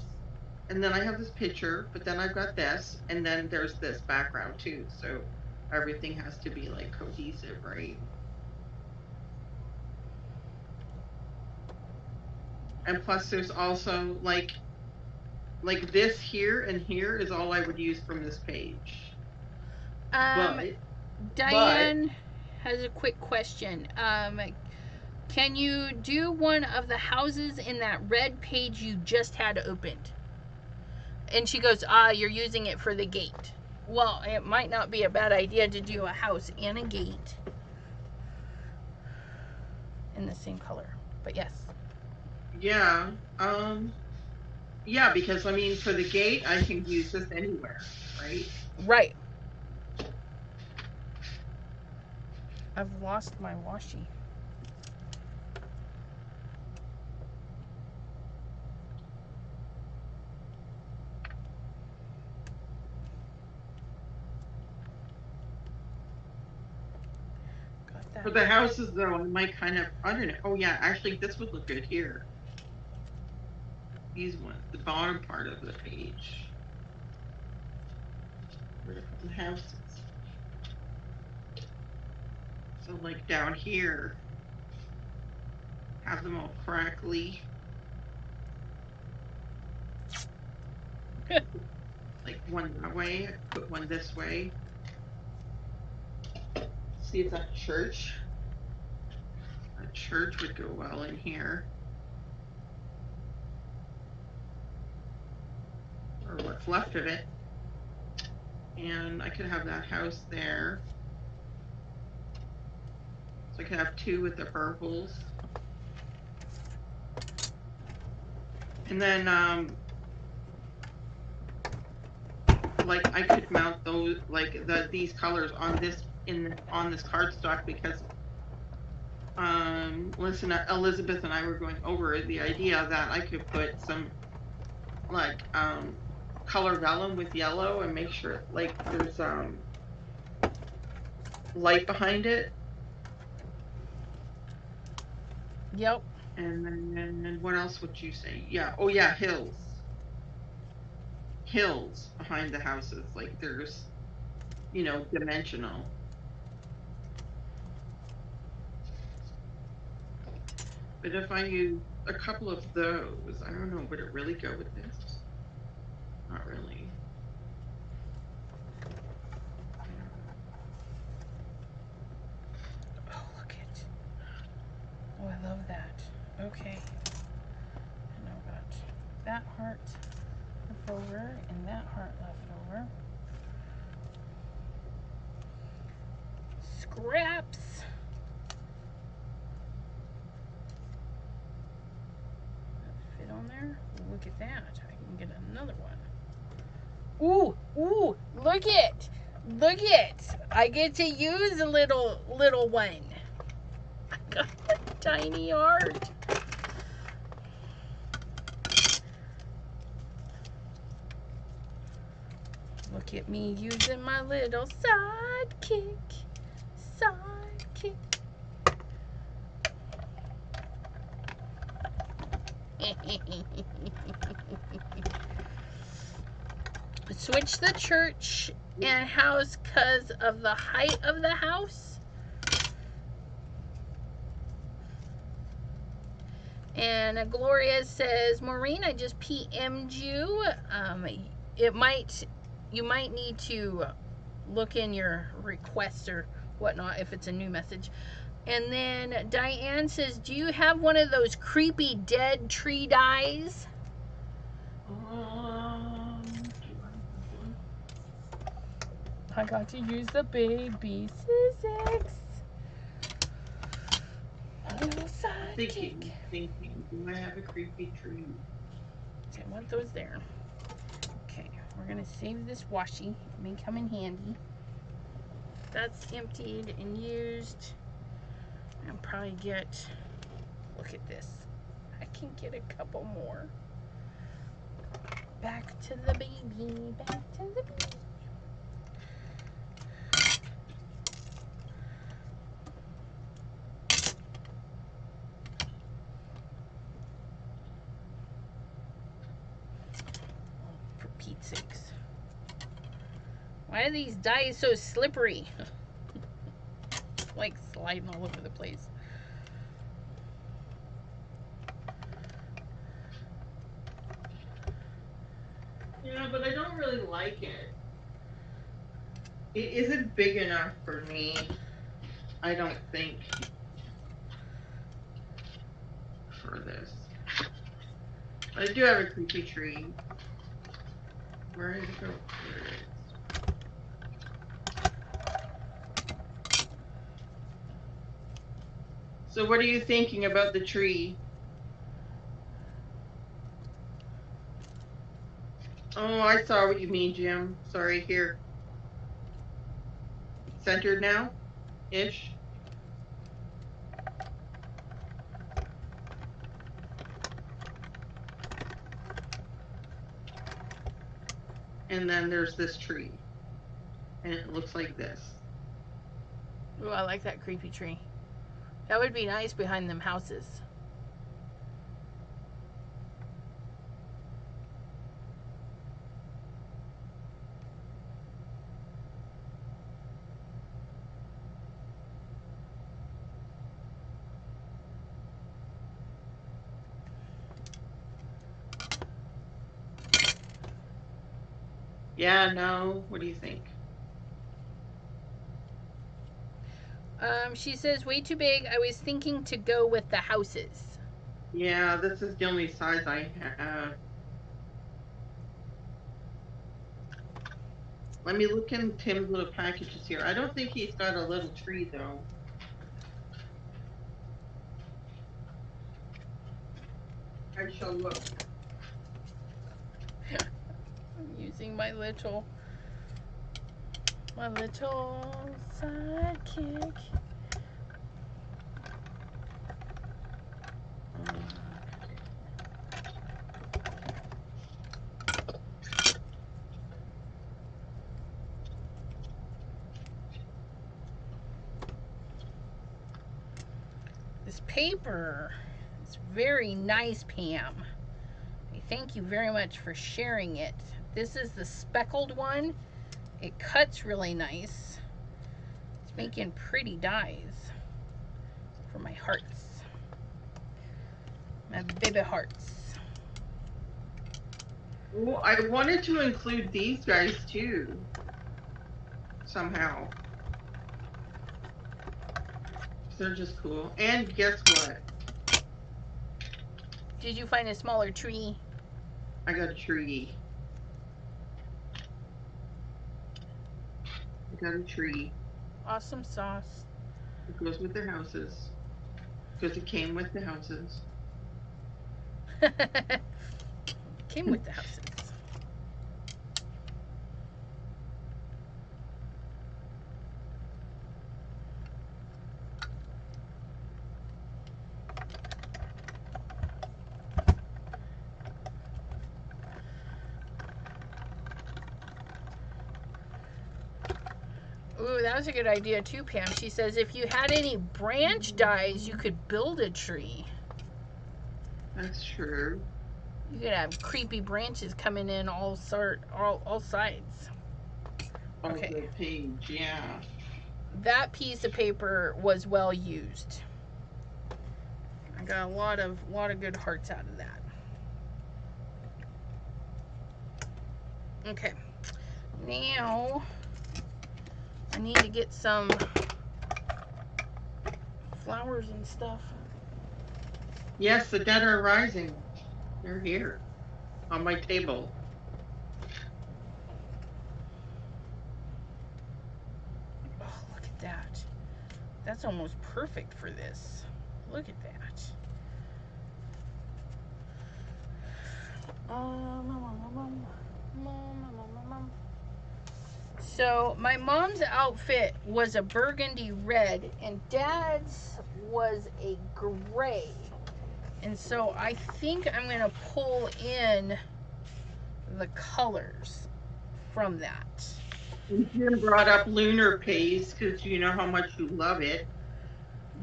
Speaker 2: And then I have this picture, but then I've got this, and then there's this background too. So everything has to be like cohesive, right? And plus there's also like this here and here is all I would use from this page.
Speaker 1: Diane has a quick question. Can you do one of the houses in that red page you just had opened? And she goes, you're using it for the gate. Well, it might not be a bad idea to do a house and a gate in the same color, but yes.
Speaker 2: Yeah. Yeah, because I mean, for the gate, I can use this anywhere, right?
Speaker 1: Right. I've lost my washi.
Speaker 2: For the houses, though, I might kind of, I don't know. Oh, yeah, actually, this would look good here. These ones, the bottom part of the page. Where to put the houses. So, like, down here, have them all crackly. Like, one that way, put one this way. See if that church would go well in here. Or what's left of it. And I could have that house there. So I could have two with the purples. And then, like, I could mount those, like, these colors on this cardstock, because Elizabeth and I were going over the idea that I could put some, like, color vellum with yellow and make sure, like, there's light behind it.
Speaker 1: Yep.
Speaker 2: And then what else would you say? Yeah. Oh yeah, hills behind the houses. Like, there's, you know, dimensional. But if I use a couple of those, I don't know, would it really go with this? Not really.
Speaker 1: Oh, look it. Oh, I love that. Okay. And I've got that heart left over and that heart left over. Scraps. That fit on there? Look at that. I can get another one. Ooh, look it. Look it. I get to use a little one. I got a tiny heart. Look at me using my little sidekick. Sidekick. Switch the church and house because of the height of the house. And Gloria says, Maureen, I just PM'd you. You might need to look in your requests or whatnot if it's a new message. And then Diane says, do you have one of those creepy dead tree dies? I got to use the baby scissors.
Speaker 2: Thinking, do I have a creepy tree?
Speaker 1: I want those there. Okay, we're gonna save this washi. It may come in handy. That's emptied and used. I'll probably get, look at this. I can get a couple more. Back to the baby, back to the baby. For Pete's sakes. Why are these dies so slippery? Like sliding all over the place.
Speaker 2: Yeah, but I don't really like it. It isn't big enough for me, I don't think, for this. I do have a creepy tree. Where did it go? There it is. So what are you thinking about the tree? Oh, I saw what you mean, Jim. Sorry, here. Centered now? Ish? And then there's this tree. And it looks like this.
Speaker 1: Ooh, I like that creepy tree. That would be nice behind them houses.
Speaker 2: Yeah, no. What do you think?
Speaker 1: She says, way too big. I was thinking to go with the houses.
Speaker 2: Yeah, this is the only size I have. Let me look in Tim's little packages here. I don't think he's got a little tree, though. I shall look.
Speaker 1: I'm using my little sidekick. This paper is very nice, Pam. I thank you very much for sharing it. This is the speckled one. It cuts really nice. It's making pretty dies for my hearts. My baby hearts.
Speaker 2: Oh, I wanted to include these guys too. Somehow. They're just cool. And guess what?
Speaker 1: Did you find a smaller tree?
Speaker 2: I got a tree. I got a tree.
Speaker 1: Awesome sauce.
Speaker 2: It goes with the houses. Because it came with the houses.
Speaker 1: Came with the houses. Ooh, that was a good idea too, Pam. She says if you had any branch dies, you could build a tree.
Speaker 2: That's true.
Speaker 1: You could have creepy branches coming in all sides. Okay.
Speaker 2: Of the page, yeah.
Speaker 1: That piece of paper was well used. I got a lot of good hearts out of that. Okay. Now I need to get some flowers and stuff.
Speaker 2: Yes, the dead are rising. They're here on my table.
Speaker 1: Oh, look at that. That's almost perfect for this. Look at that. So my mom's outfit was a burgundy red and Dad's was a gray. And so I think I'm going to pull in the colors from that.
Speaker 2: And Jim brought up lunar paste because you know how much you love it.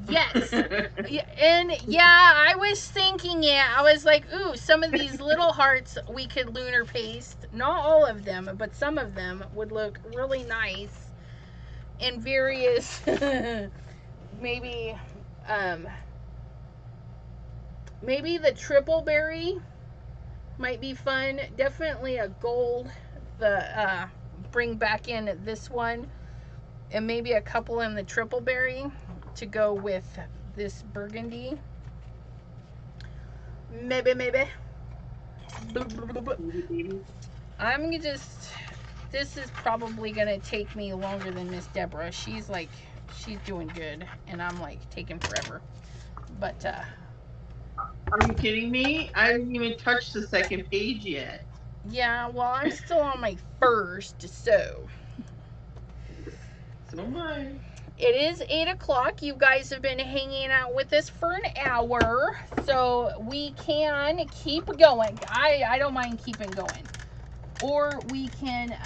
Speaker 1: Yes. And yeah, I was thinking, I was like, ooh, some of these little hearts we could lunar paste. Not all of them, but some of them would look really nice in various maybe the triple berry might be fun. Definitely a gold, the bring back in this one, and maybe a couple in the triple berry to go with this burgundy. Maybe. I'm gonna just, this is probably gonna take me longer than Miss Deborah. She's doing good, and I'm like taking forever. But
Speaker 2: are you kidding me? I haven't even touched the second page yet.
Speaker 1: Yeah, well, I'm still on my first, so.
Speaker 2: So am I.
Speaker 1: It is 8 o'clock. You guys have been hanging out with us for an hour, so we can keep going. I don't mind keeping going. Or we can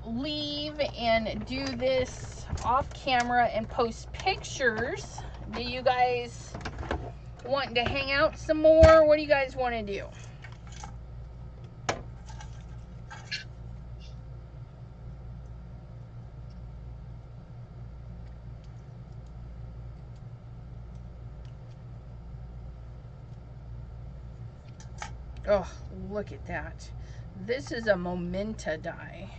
Speaker 1: leave and do this off camera and post pictures. Do you guys want to hang out some more? What do you guys want to do? Oh, look at that. This is a Momenta die.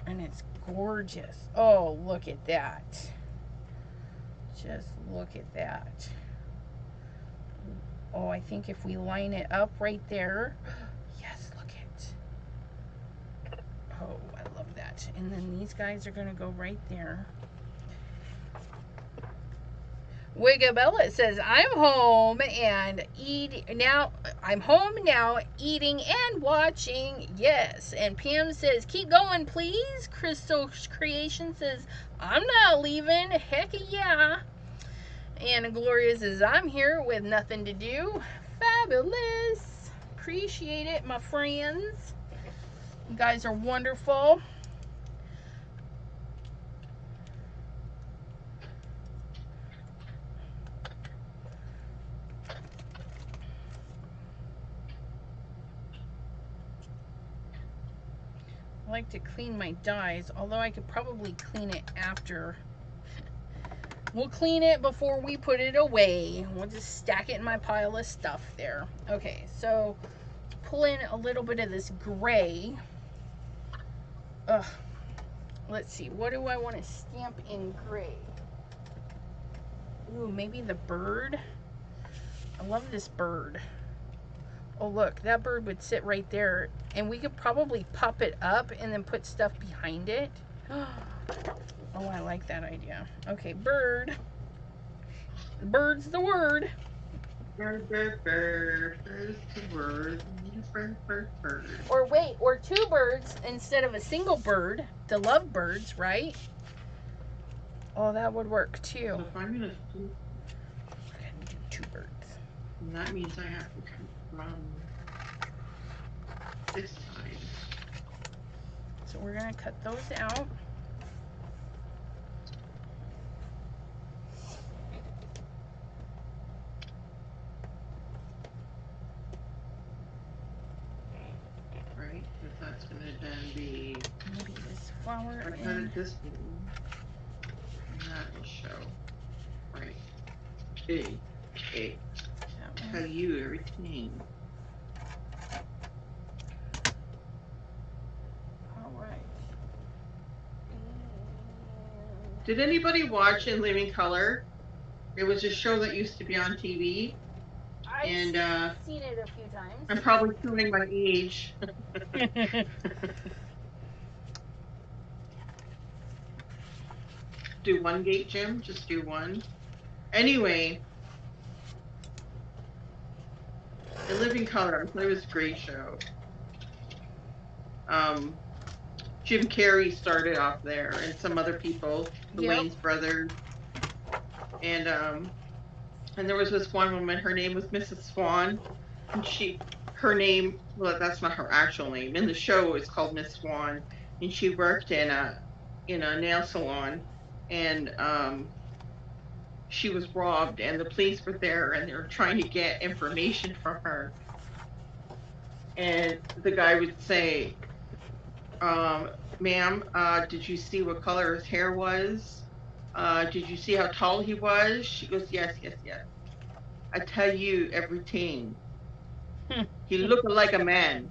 Speaker 1: And it's gorgeous. Oh, look at that. Just look at that. Oh, I think if we line it up right there. Yes, look at. Oh, I love that. And then these guys are going to go right there. Wigabella says, I'm home and I'm home now, eating and watching. Yes. And Pam says, keep going, please. Crystal Creation says, I'm not leaving. Heck yeah. And Gloria says, I'm here with nothing to do. Fabulous. Appreciate it, my friends. You guys are wonderful. I like to clean my dies, although I could probably clean it after. We'll clean it before we put it away. We'll just stack it in my pile of stuff there. Okay, so pull in a little bit of this gray. Let's see, what do I want to stamp in gray? Ooh, maybe the bird. I love this bird. Oh, look, that bird would sit right there, and we could probably pop it up and then put stuff behind it. Oh, I like that idea. Okay, bird. Bird's the word.
Speaker 2: Bird. Bird's the word. Bird.
Speaker 1: Or wait, or two birds instead of a single bird. The love birds, right? Oh, that would work too.
Speaker 2: So if I'm gonna do
Speaker 1: two birds.
Speaker 2: that means I have to come from.
Speaker 1: we're gonna cut those out.
Speaker 2: Right, because that's going to then be
Speaker 1: Maybe this flower
Speaker 2: right out of this one. And that will show. Right. Okay. Okay. Tell you everything.
Speaker 1: All right.
Speaker 2: Did anybody watch In Living Color? It was a show that used to be on TV.
Speaker 1: I've seen it a few times.
Speaker 2: I'm probably showing my age. Do one gate, Jim. Just do one. Anyway, In Living Color. I thought it was a great show. Jim Carrey started off there, and some other people, the Wayans brothers, and there was this one woman. Her name was Mrs. Swan, and her name, well, that's not her actual name. In the show, it's called Miss Swan, and she worked in a nail salon, and she was robbed, and the police were there, and they were trying to get information from her, and the guy would say, ma'am, did you see what color his hair was? Did you see how tall he was? She goes, yes, yes, yes. I tell you everything. He looked like a man.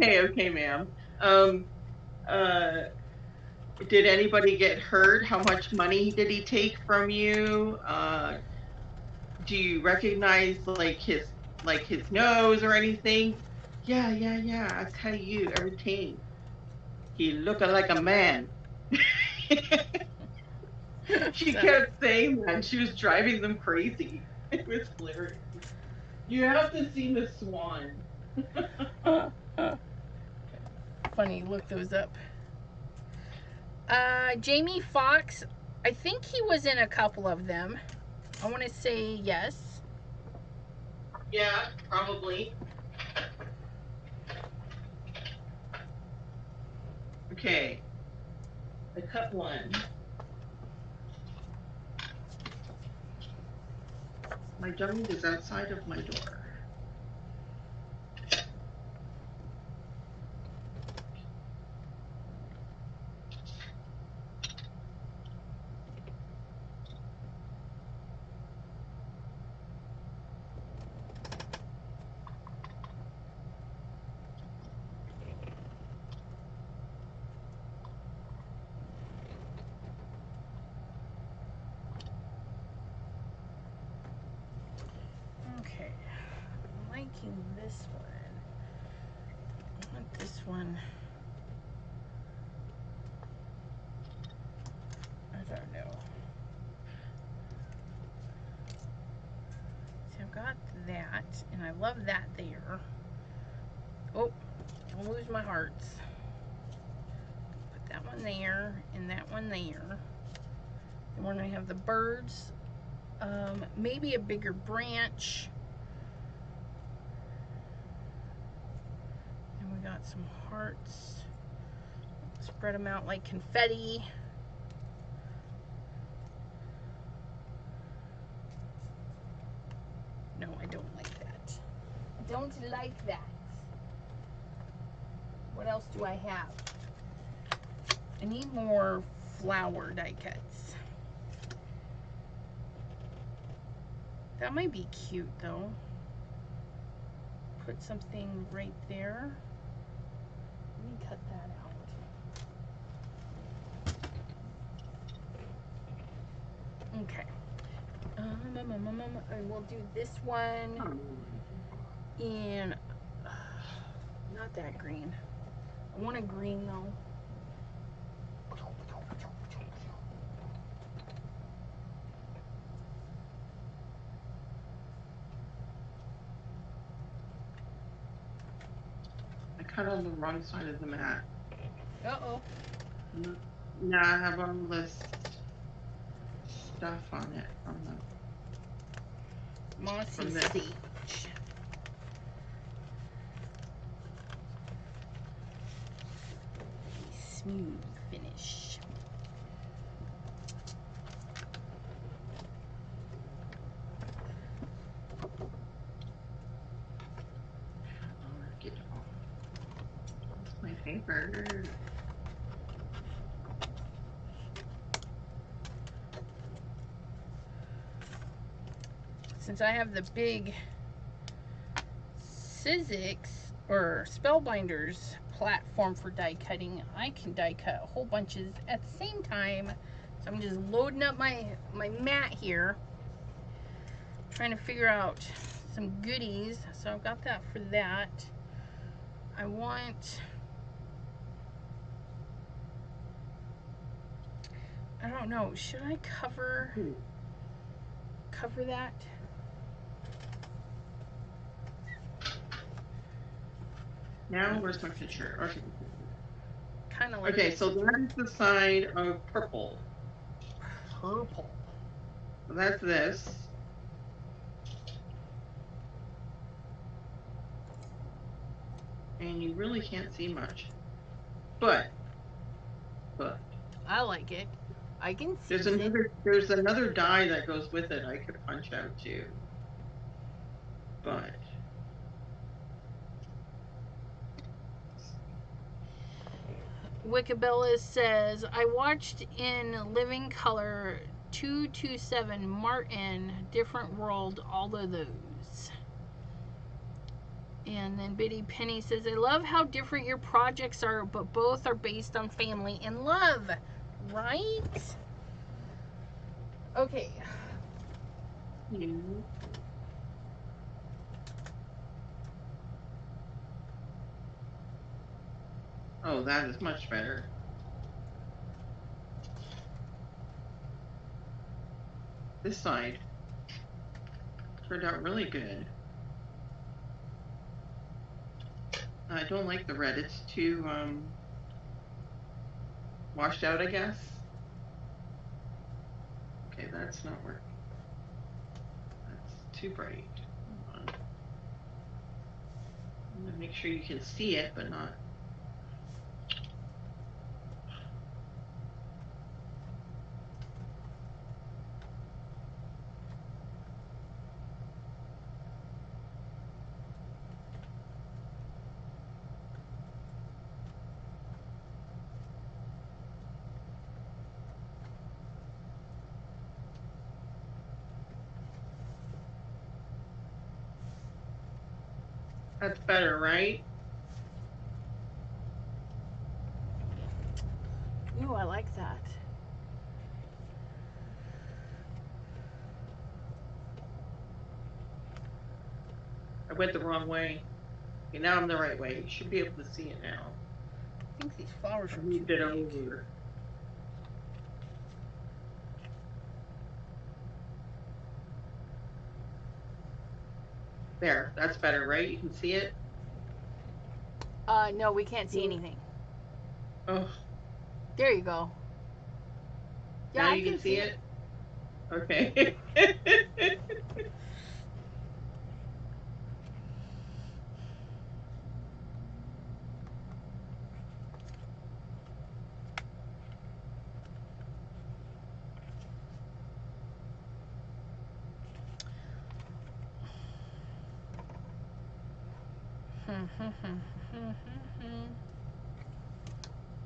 Speaker 2: Okay, ma'am. Did anybody get hurt? How much money did he take from you? Do you recognize like his nose or anything? Yeah. I tell you everything. He looked like a man. She kept saying that. She was driving them crazy. It was hilarious. You have to see Miss Swan.
Speaker 1: Funny, look those up. Jamie Foxx, I think he was in a couple of them. I want to say yes.
Speaker 2: Yeah, probably. Okay. I cut one. My dummy is outside of my door.
Speaker 1: Okay, I'm liking this one. I want this one. I don't know. See, I've got that, and I love that there. Oh, don't lose my hearts. Put that one there, and that one there. And we're going to have the birds. Maybe a bigger branch. And we got some hearts. Spread them out like confetti. No, I don't like that. I don't like that. What else do I have? I need more flower die cuts. That might be cute though. Put something right there. Let me cut that out. Okay. And we'll do this one in not that green. I want a green though.
Speaker 2: I cut on the wrong side of the mat.
Speaker 1: Uh-oh.
Speaker 2: Now I have all this stuff on it from the
Speaker 1: mossy stage. smooth finish.
Speaker 2: That's my favorite.
Speaker 1: Since I have the big Sizzix or Spellbinders platform for die cutting, I can die cut a whole bunches at the same time. So I'm just loading up my mat here, trying to figure out some goodies. So I've got that for that. I don't know, should I cover that?
Speaker 2: Now, where's my picture? Okay.
Speaker 1: Kind of like
Speaker 2: Okay,
Speaker 1: this.
Speaker 2: so that is the side of purple.
Speaker 1: Purple.
Speaker 2: So that's this. And you really can't see much. But.
Speaker 1: I like it. I can see
Speaker 2: there's another die that goes with it I could punch out too. But.
Speaker 1: Wickabella says, I watched in living color 227 Martin, Different World, all of those. And then Biddy Penny says, I love how different your projects are, but both are based on family and love. Right? Okay.
Speaker 2: Oh, that is much better. This side turned out really good. I don't like the red. It's too washed out, I guess. Okay, that's not working. That's too bright. Hold on. I'm gonna make sure you can see it, but not. That's better, right?
Speaker 1: Ooh, I like that.
Speaker 2: I went the wrong way. Okay, now I'm the right way. You should be able to see it now.
Speaker 1: I think these flowers are
Speaker 2: moved
Speaker 1: too
Speaker 2: it
Speaker 1: big.
Speaker 2: over. There, that's better, right? You can see it?
Speaker 1: No, we can't see anything.
Speaker 2: Oh.
Speaker 1: There you go. Yeah,
Speaker 2: Now
Speaker 1: I
Speaker 2: you can see it? Okay.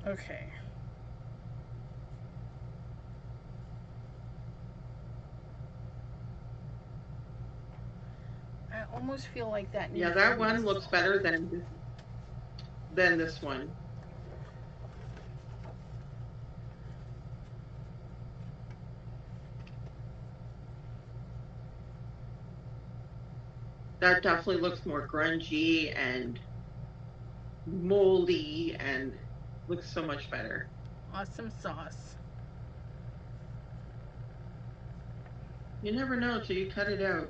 Speaker 1: Okay. I almost feel like that needs.
Speaker 2: Yeah, that one looks better than this one. That definitely looks more grungy and moldy and looks so much better.
Speaker 1: Awesome sauce.
Speaker 2: You never know till you cut it out.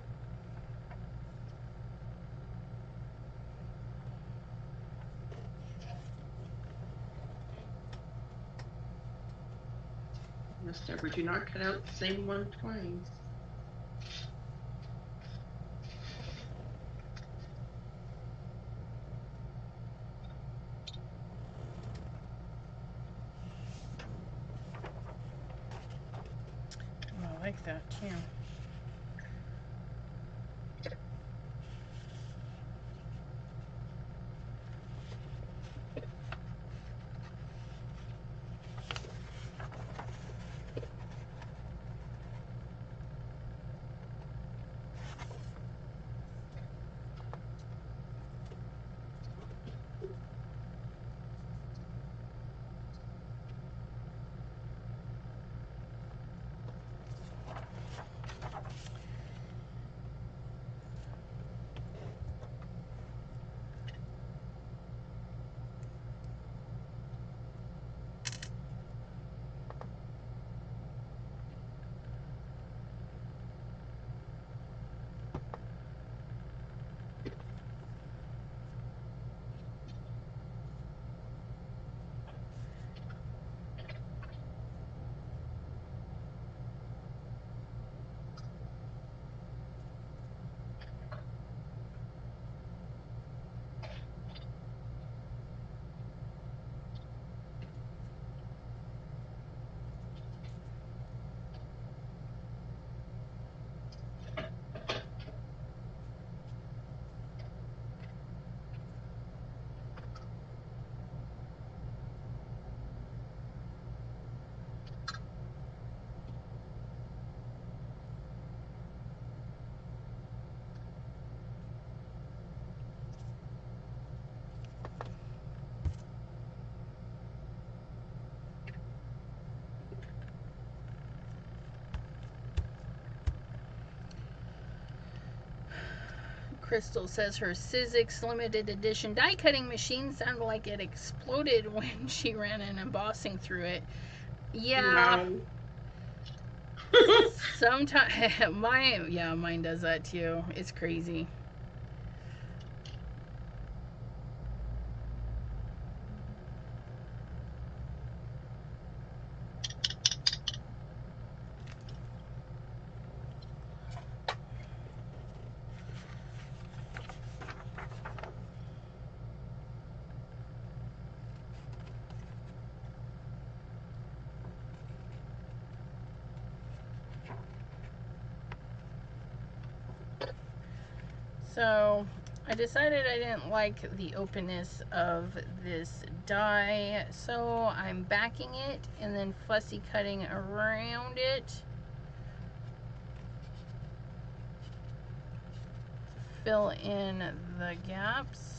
Speaker 2: Miss Deborah, do not cut out the same one twice.
Speaker 1: like that too. Crystal says her Sizzix limited edition die cutting machine sounded like it exploded when she ran an embossing through it. Yeah.
Speaker 2: Wow.
Speaker 1: Sometimes mine does that too. It's crazy. So I decided I didn't like the openness of this die, so I'm backing it and then fussy cutting around it. Fill in the gaps.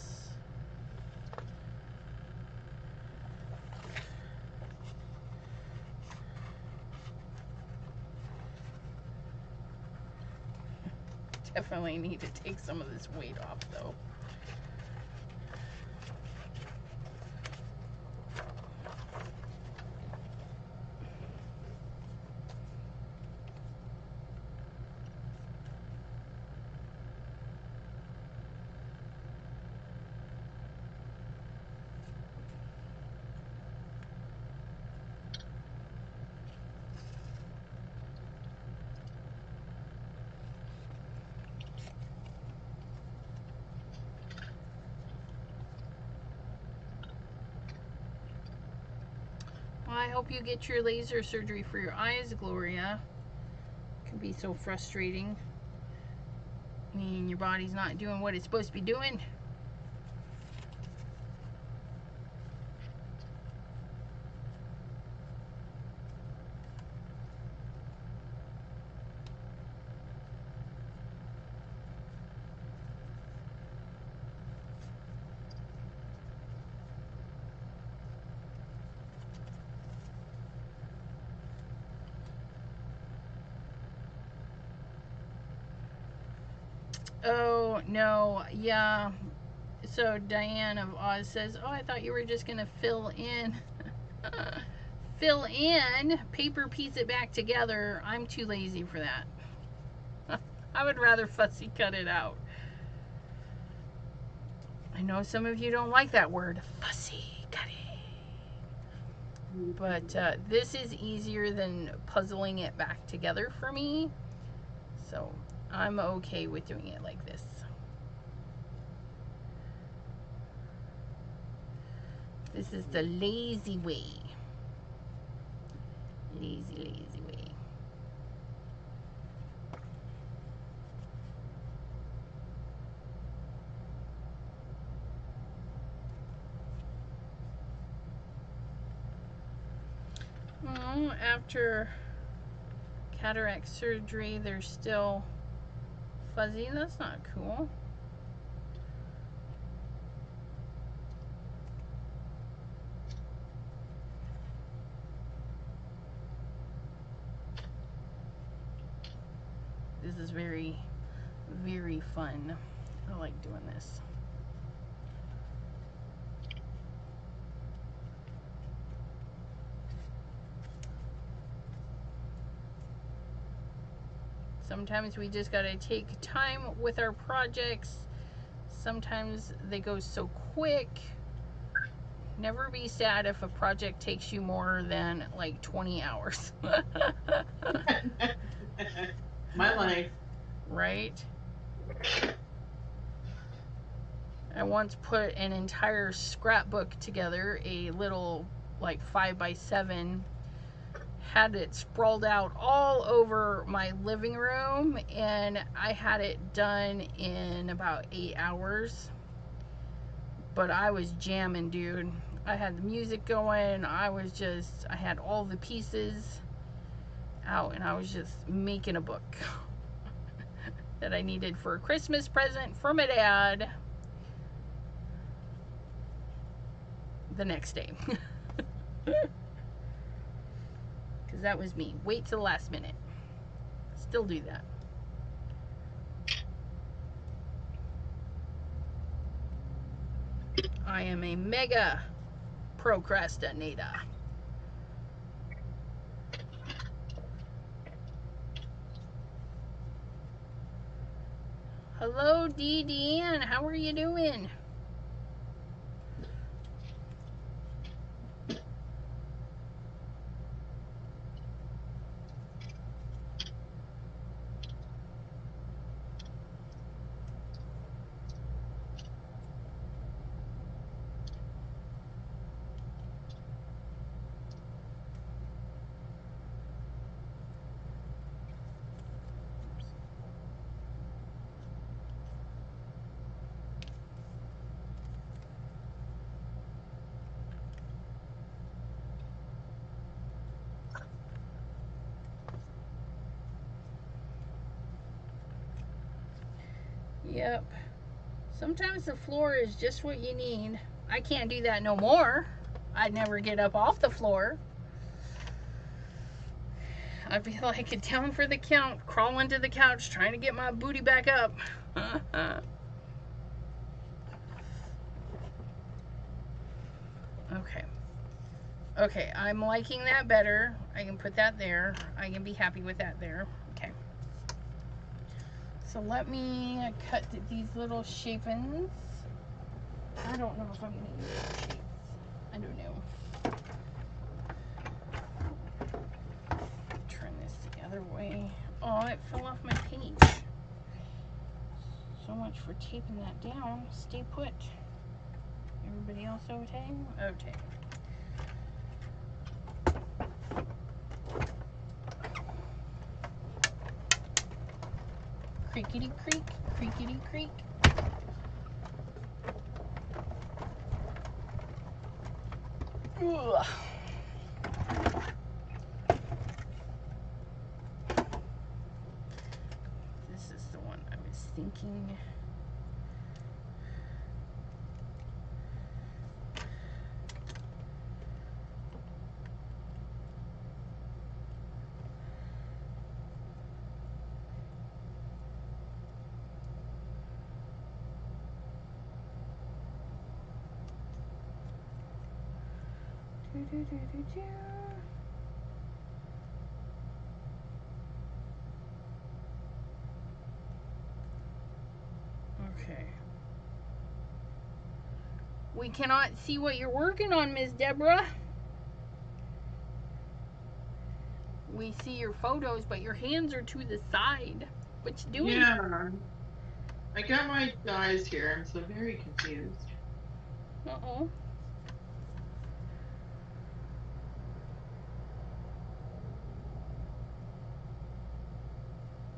Speaker 1: Definitely need to take some of this weight off though. Well, I hope you get your laser surgery for your eyes, Gloria. It can be so frustrating. I mean, your body's not doing what it's supposed to be doing. Oh, no, yeah. So Diane of Oz says, oh, I thought you were just going to fill in. Fill in, paper piece it back together. I'm too lazy for that. I would rather fussy cut it out. I know some of you don't like that word, fussy cutting. But this is easier than puzzling it back together for me. So I'm okay with doing it like this. This is the lazy way. Lazy way. Oh, after cataract surgery, they're still fuzzy. That's not cool. This is very, very fun. I like doing this. Sometimes we just gotta take time with our projects. Sometimes they go so quick. Never be sad if a project takes you more than like 20 hours.
Speaker 2: My life.
Speaker 1: Right? I once put an entire scrapbook together, a little like 5x7, had it sprawled out all over my living room, and I had it done in about 8 hours. But I was jamming, dude. I had the music going. I had all the pieces out, and I was just making a book that I needed for a Christmas present for my dad the next day. Because that was me. Wait till the last minute. Still do that. I am a mega procrastinator. Hello, DDN. How are you doing? Yep. Sometimes the floor is just what you need. I can't do that no more. I'd never get up off the floor. I'd be like down for the count, crawling to the couch, trying to get my booty back up. Okay. Okay, I'm liking that better. I can put that there. I can be happy with that there. Okay. So let me cut these little shapings. I don't know if I'm going to use those shapes. I don't know. Turn this the other way. Oh, it fell off my page. So much for taping that down. Stay put. Everybody else okay? Okay. Creakity creak, creakity creak. Ugh. This is the one I was thinking. Okay. We cannot see what you're working on, Miss Deborah. We see your photos, but your hands are to the side. What you doing?
Speaker 2: Yeah. I got my eyes here. I'm so very confused.
Speaker 1: Uh-oh.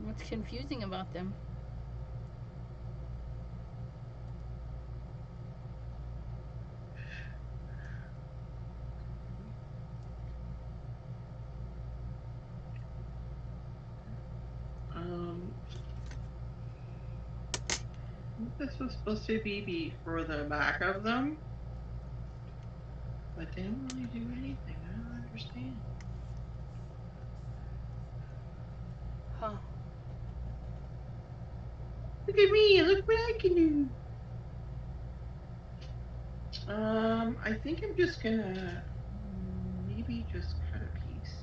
Speaker 1: What's confusing about them?
Speaker 2: think this was supposed to be for the back of them, but they didn't really do anything. I don't understand.
Speaker 1: Huh.
Speaker 2: Look at me, look what I can do. I think I'm just gonna maybe just cut a piece.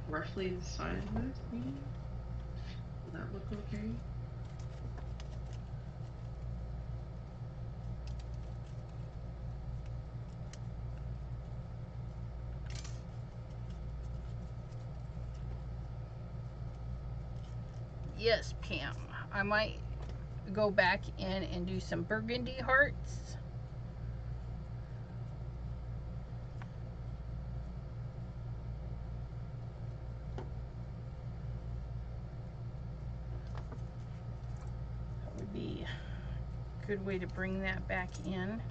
Speaker 2: Roughly the size of this, maybe? Will that look okay?
Speaker 1: Yes, Pam. I might go back in and do some burgundy hearts. That would be a good way to bring that back in.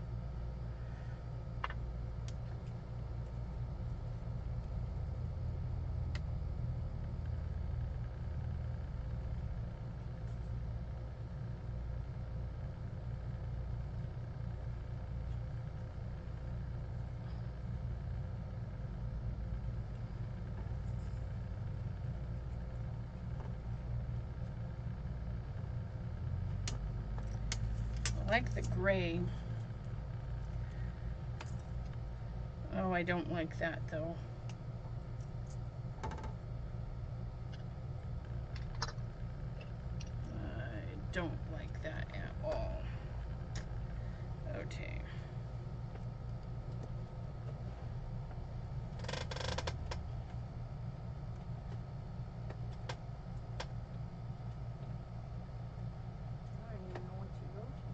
Speaker 1: I like the gray. Oh, I don't like that though. I don't like that at all. Okay. I don't even know what to go to.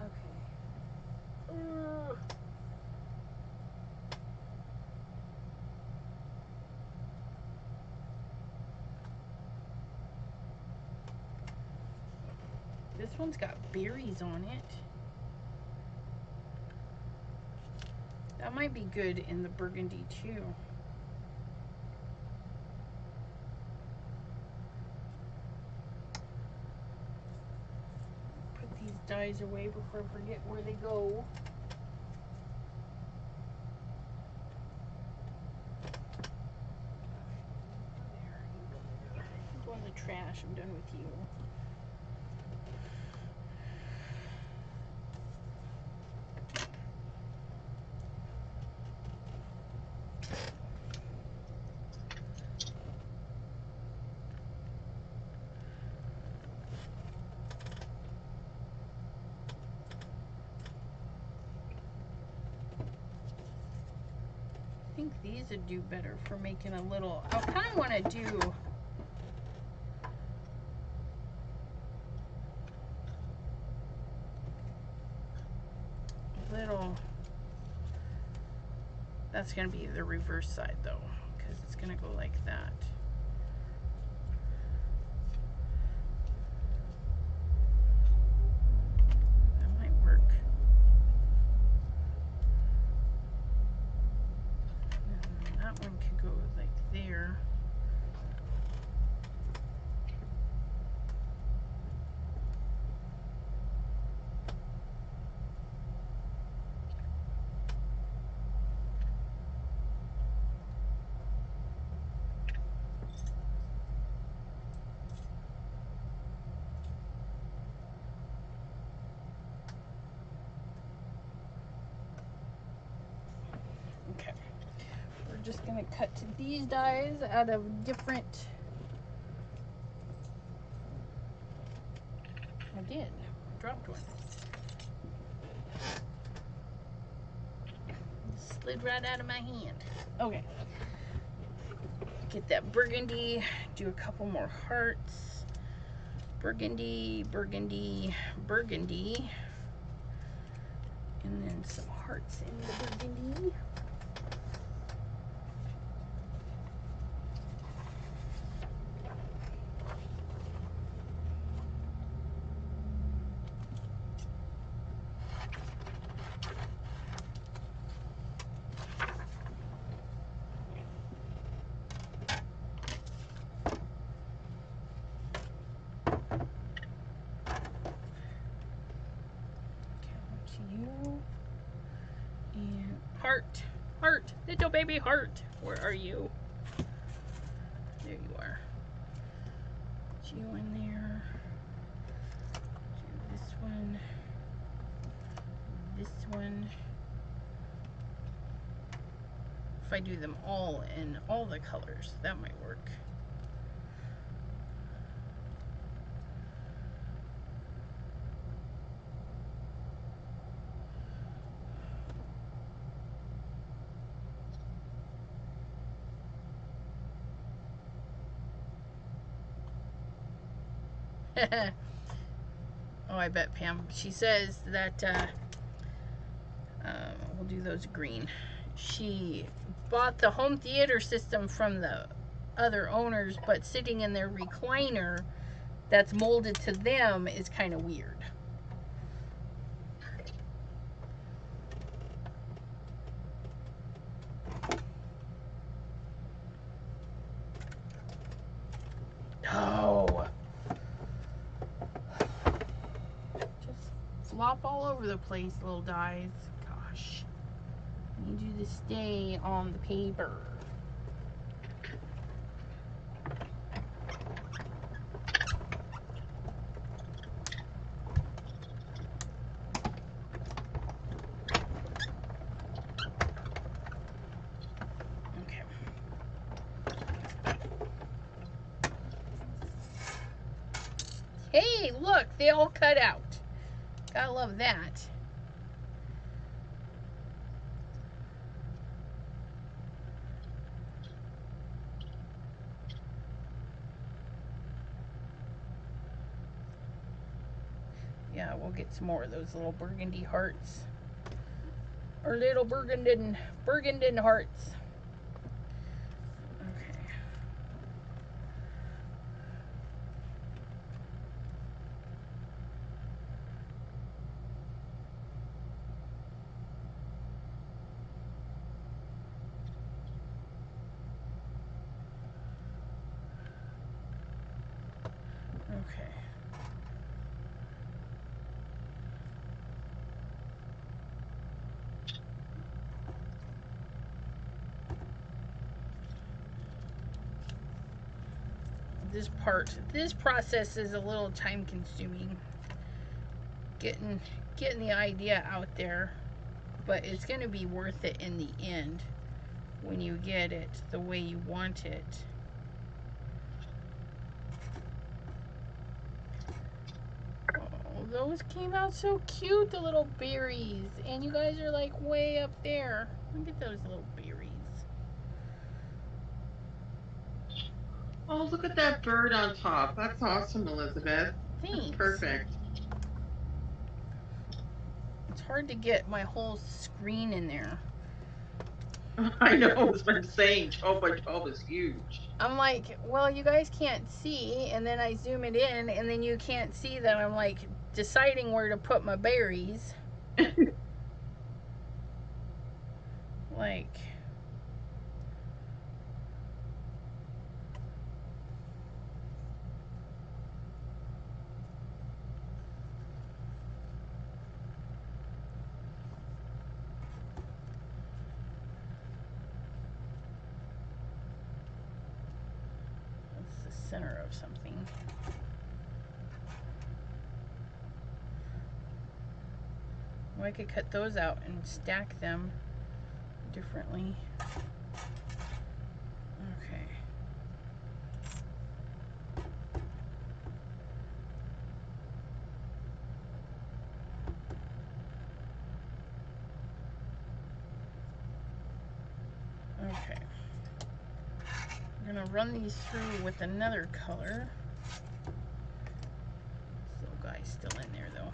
Speaker 1: Okay. This one's got berries on it. That might be good in the burgundy too. Put these dyes away before I forget where they go. There. Go in the trash. I'm done with you. I think these would do better for making a little. I kind of want to do little. That's going to be the reverse side though, because it's going to go like that. That might work. And that one could go like there. Okay, we're just gonna cut to these dies out of different. I did. I dropped one. Slid right out of my hand. Okay. Get that burgundy. Do a couple more hearts. Burgundy, burgundy, burgundy. And then some hearts in the burgundy. Heart. Heart. Little baby heart. Where are you? There you are. Put you in there. Do this one. This one. If I do them all in all the colors, that might work. Oh, I bet Pam. She says that we'll do those green. She bought the home theater system from the other owners, but sitting in their recliner that's molded to them is kind of weird. Oh. Just flop all over the place, little dies. Gosh. I need you to stay on the paper. Okay. Hey, look, they all cut out. Gotta love that. Yeah, we'll get some more of those little burgundy hearts. Or little burgundy hearts. Okay. Okay. This process is a little time consuming. Getting the idea out there, but it's going to be worth it in the end when you get it the way you want it. Oh, those came out so cute, the little berries, and you guys are like way up there. Look at those little berries.
Speaker 2: Oh, look at that bird on top. That's awesome, Elizabeth.
Speaker 1: Thanks.
Speaker 2: That's perfect.
Speaker 1: It's hard to get my whole screen in there.
Speaker 2: I know what I'm saying. 12 by 12 is huge.
Speaker 1: I'm like, well, you guys can't see, and then I zoom it in, and then you can't see that I'm like deciding where to put my berries. Like, it's the center of something. Well, I could cut those out and stack them differently. Okay. Okay. I'm gonna run these through with another color. This little guy's still in there though.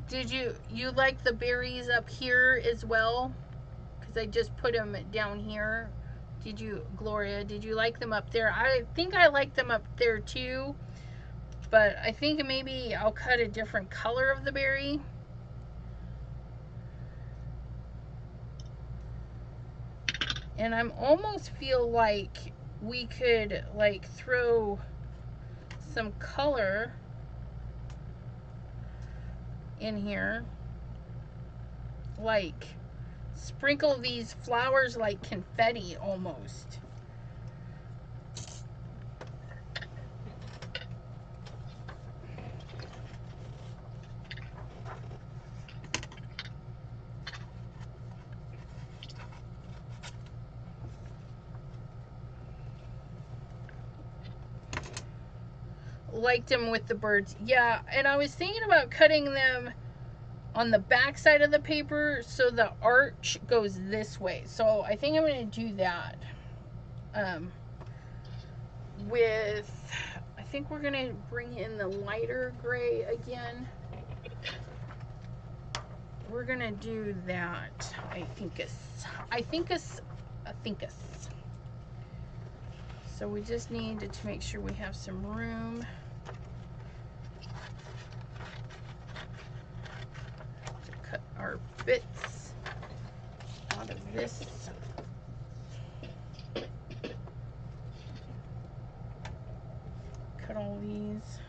Speaker 1: Did you like the berries up here as well? Because I just put them down here. Did you, Gloria, did you like them up there? I think I like them up there too. But I think maybe I'll cut a different color of the berry. And I'm almost feel like we could like throw some color in here. Like sprinkle these flowers like confetti almost. Liked them with the birds. Yeah, and I was thinking about cutting them on the back side of the paper so the arch goes this way. So I think I'm going to do that. I think we're going to bring in the lighter gray again. We're going to do that. I think it's. So we just need to make sure we have some room. To cut our bits out of this. Cut all these.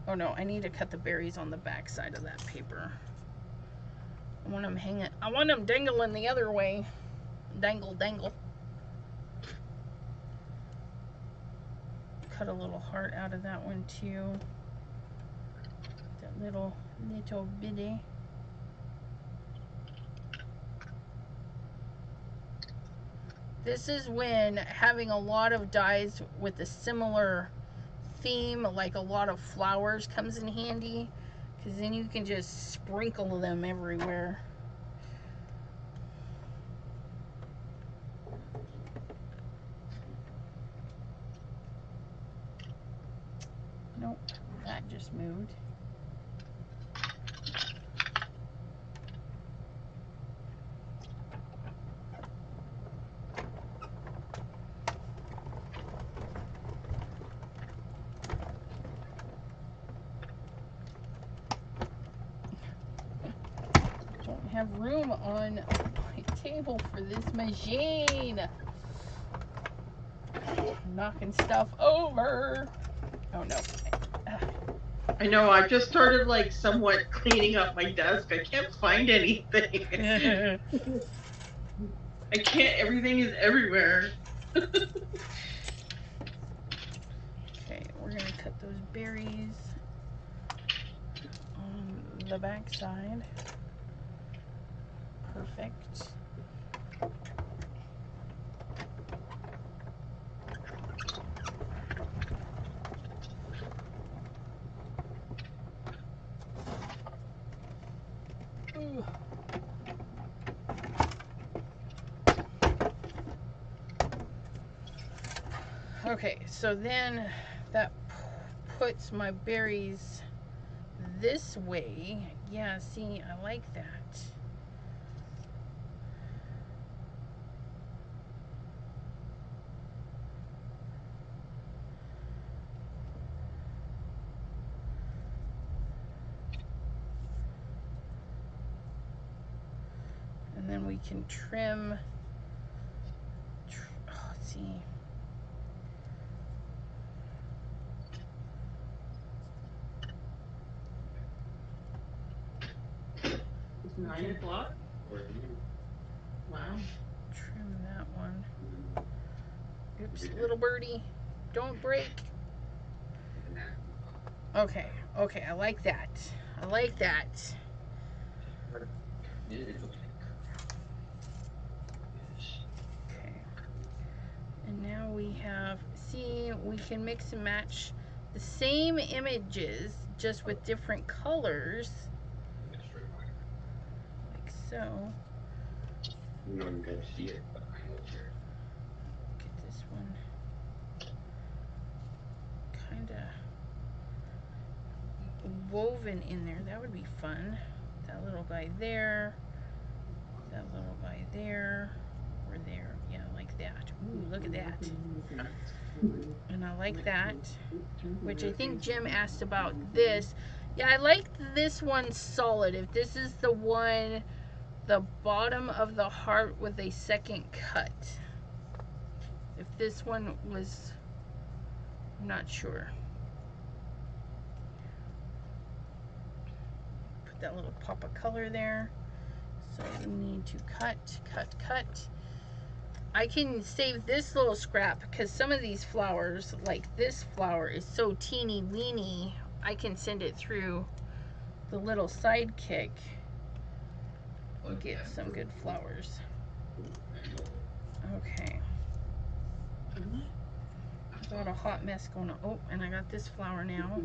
Speaker 1: Oh no, I need to cut the berries on the back side of that paper. I want them hanging. I want them dangling the other way. Dangle, dangle. Cut a little heart out of that one too. That little bitty. This is when having a lot of dies with a similar theme, like a lot of flowers, comes in handy, because then you can just sprinkle them everywhere. Nope, that just moved. Don't have room on my table for this machine. Knocking stuff over. Oh no.
Speaker 2: I know, I've just started like somewhat cleaning up my desk. I can't find anything. I can't, everything is everywhere.
Speaker 1: Okay, we're gonna cut those berries on the back side. Perfect. Ooh. Okay, so then that puts my berries this way. Yeah, see, I like that. And then we can trim. Let's see.
Speaker 2: It's 9 o'clock? Wow.
Speaker 1: Trim that one. Oops, little birdie. Don't break. Okay, okay, I like that. I like that. Okay. And now we have, see, we can mix and match the same images, just with different colors. Like so. Get this one kind of woven in there. That would be fun. That little guy there. That little guy there. over there. Yeah, like that. Ooh, look at that. And I like that, which I think Jim asked about this. Yeah, I like this one solid. If this is the one, the bottom of the heart with a second cut. If this one was, I'm not sure. Put that little pop of color there. So we need to cut, cut, cut. I can save this little scrap because some of these flowers, like this flower, is so teeny weeny. I can send it through the little sidekick and get some good flowers. Okay. Got a hot mess going on. Oh, and I got this flower now,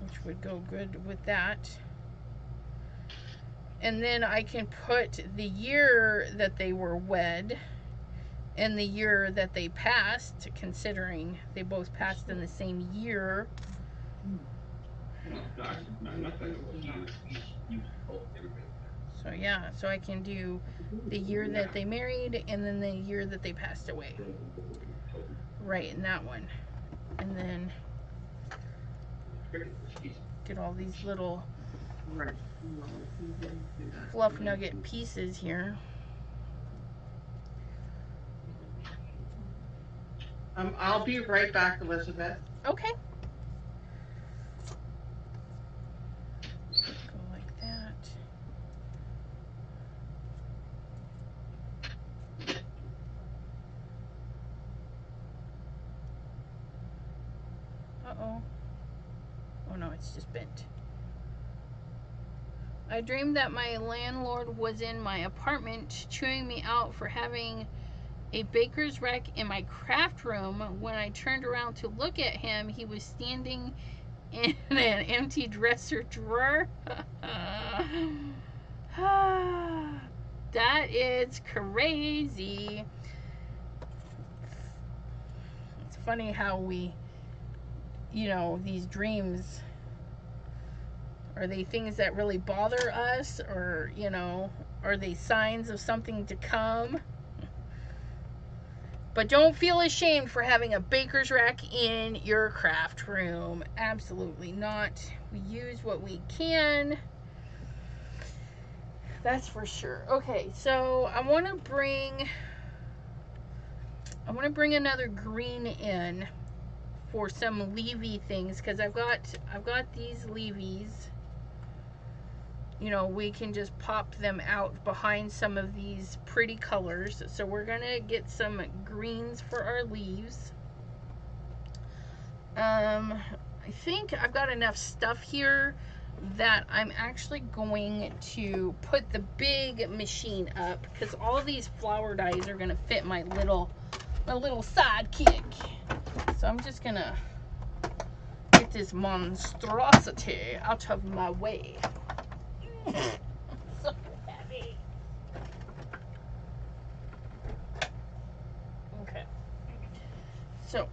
Speaker 1: which would go good with that. And then I can put the year that they were wed and the year that they passed, considering they both passed in the same year. So yeah, so I can do the year that they married and then the year that they passed away. Right in that one. And then get all these little fluff nugget pieces here.
Speaker 2: I'll be right back, Elizabeth.
Speaker 1: Okay. Go like that. Uh-oh. Oh no, it's just bent. I dreamed that my landlord was in my apartment chewing me out for having a baker's rack in my craft room. When I turned around to look at him, he was standing in an empty dresser drawer. That is crazy. It's funny how we, you know, these dreams, are they things that really bother us, or, you know, are they signs of something to come? But don't feel ashamed for having a baker's rack in your craft room. Absolutely not. We use what we can. That's for sure. Okay, so I want to bring another green in for some leafy things, because I've got these leavies. You know, we can just pop them out behind some of these pretty colors. So we're gonna get some greens for our leaves. I think I've got enough stuff here that I'm actually going to put the big machine up, because all of these flower dyes are gonna fit my little sidekick. So I'm just gonna get this monstrosity out of my way. So heavy. Okay. So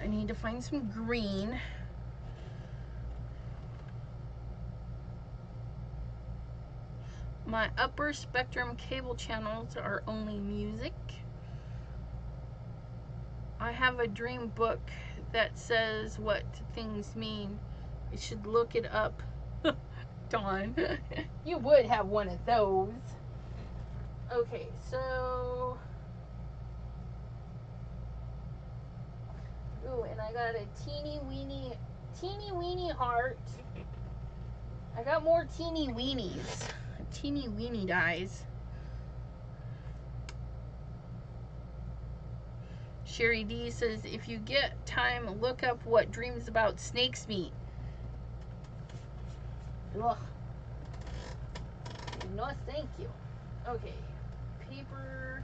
Speaker 1: I need to find some green. My upper spectrum cable channels are only music. I have a dream book that says what things mean. I should look it up. Dawn, you would have one of those. Okay, so, ooh, and I got a teeny weeny heart. I got more teeny weeny dyes. Sherry D says, if you get time, look up what dreams about snakes mean. Ugh. No, thank you. Okay, paper.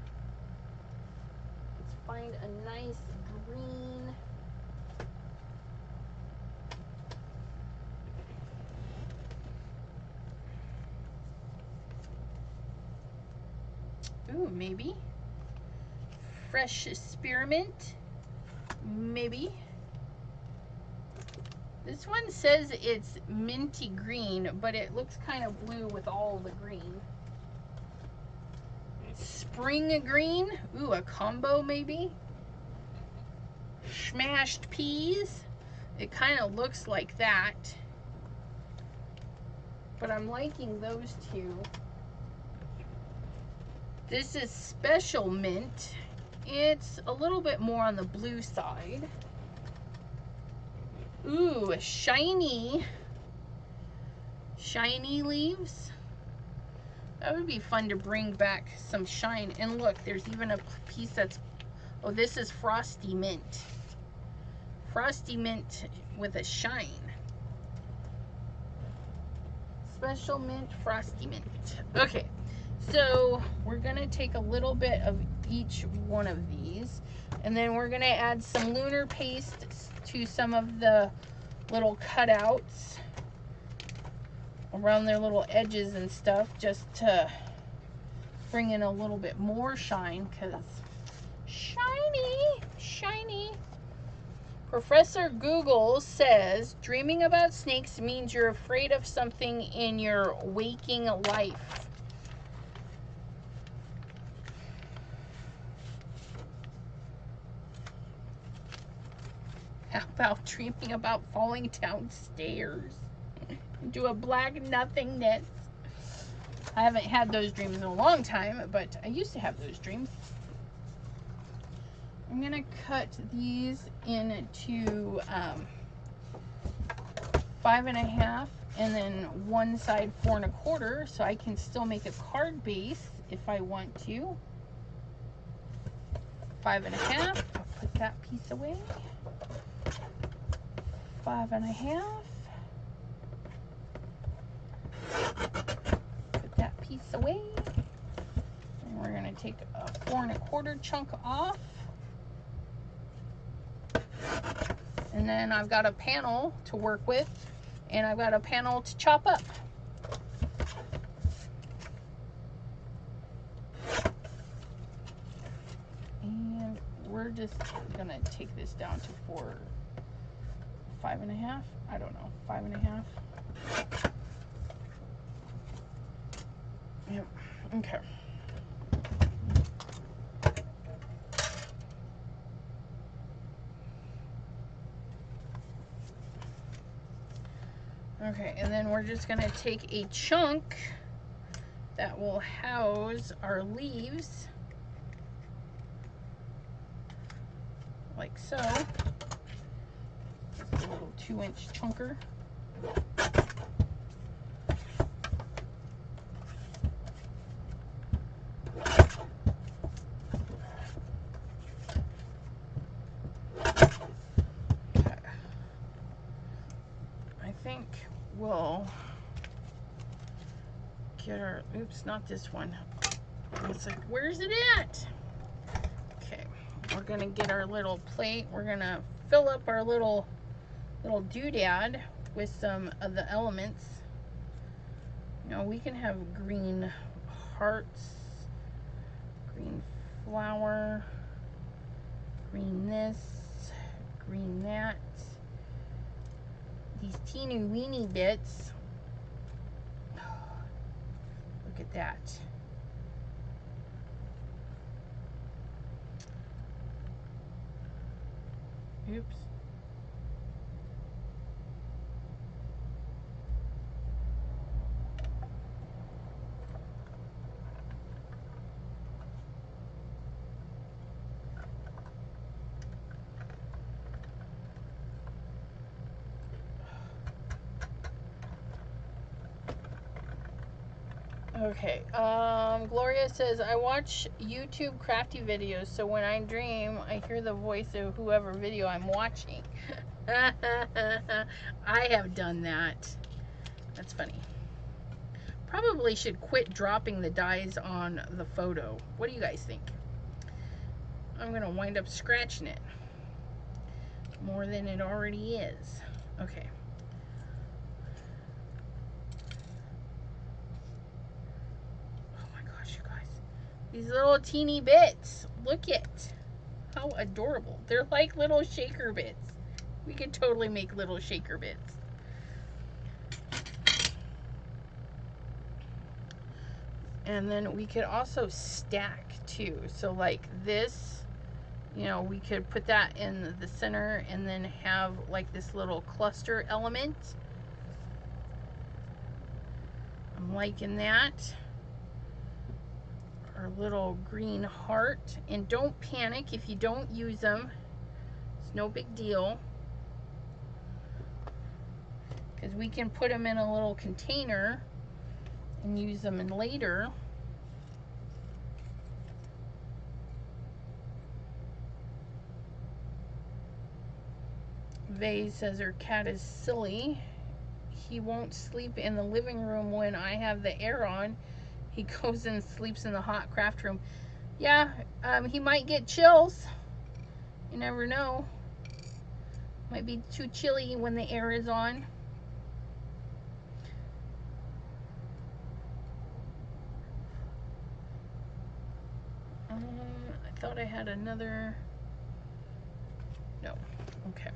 Speaker 1: Let's find a nice green. Ooh, maybe. Fresh spearmint. Maybe. This one says it's minty green, but it looks kind of blue with all the green. Spring green. Ooh, a combo maybe. Smashed peas. It kind of looks like that. But I'm liking those two. This is special mint. It's a little bit more on the blue side. Ooh, shiny leaves. That would be fun to bring back some shine. And look, there's even a piece that's, oh, this is frosty mint. Frosty mint with a shine. Special mint, frosty mint. Okay, so we're gonna take a little bit of each one of these, and then we're gonna add some lunar paste to some of the little cutouts around their little edges and stuff, just to bring in a little bit more shine, because shiny. Professor Google says dreaming about snakes means you're afraid of something in your waking life. How about dreaming about falling downstairs into a black nothingness? I haven't had those dreams in a long time, but I used to have those dreams. I'm gonna cut these into 5.5 and then one side 4 1/4, so I can still make a card base if I want to. 5.5. I'll put that piece away. 5.5. Put that piece away. And we're gonna take a 4 1/4 chunk off. And then I've got a panel to work with, and I've got a panel to chop up. And we're just gonna take this down to 5.5. I don't know, 5.5. Yep. Okay. Okay, and then we're just gonna take a chunk that will house our leaves, like so. Just a little 2-inch chunker. We'll get our, oops, not this one. It's like, where's it at? Okay, we're gonna get our little plate. We're gonna fill up our little doodad with some of the elements. You know, we can have green hearts, green flower, green this, green that. These teeny weeny bits. Look at that. Oops. Okay, Gloria says, I watch YouTube crafty videos, so when I dream, I hear the voice of whoever video I'm watching. I have done that. That's funny. Probably should quit dropping the dies on the photo. What do you guys think? I'm going to wind up scratching it more than it already is. Okay. These little teeny bits. Look it. How adorable. They're like little shaker bits. We could totally make little shaker bits. And then we could also stack too. So like this, you know, we could put that in the center and then have like this little cluster element. I'm liking that. Our little green heart. And don't panic if you don't use them. It's no big deal. Because we can put them in a little container and use them in later. Vay says her cat is silly. He won't sleep in the living room when I have the air on. He goes and sleeps in the hot craft room. Yeah, he might get chills. You never know. Might be too chilly when the air is on. I thought I had another. No. Okay.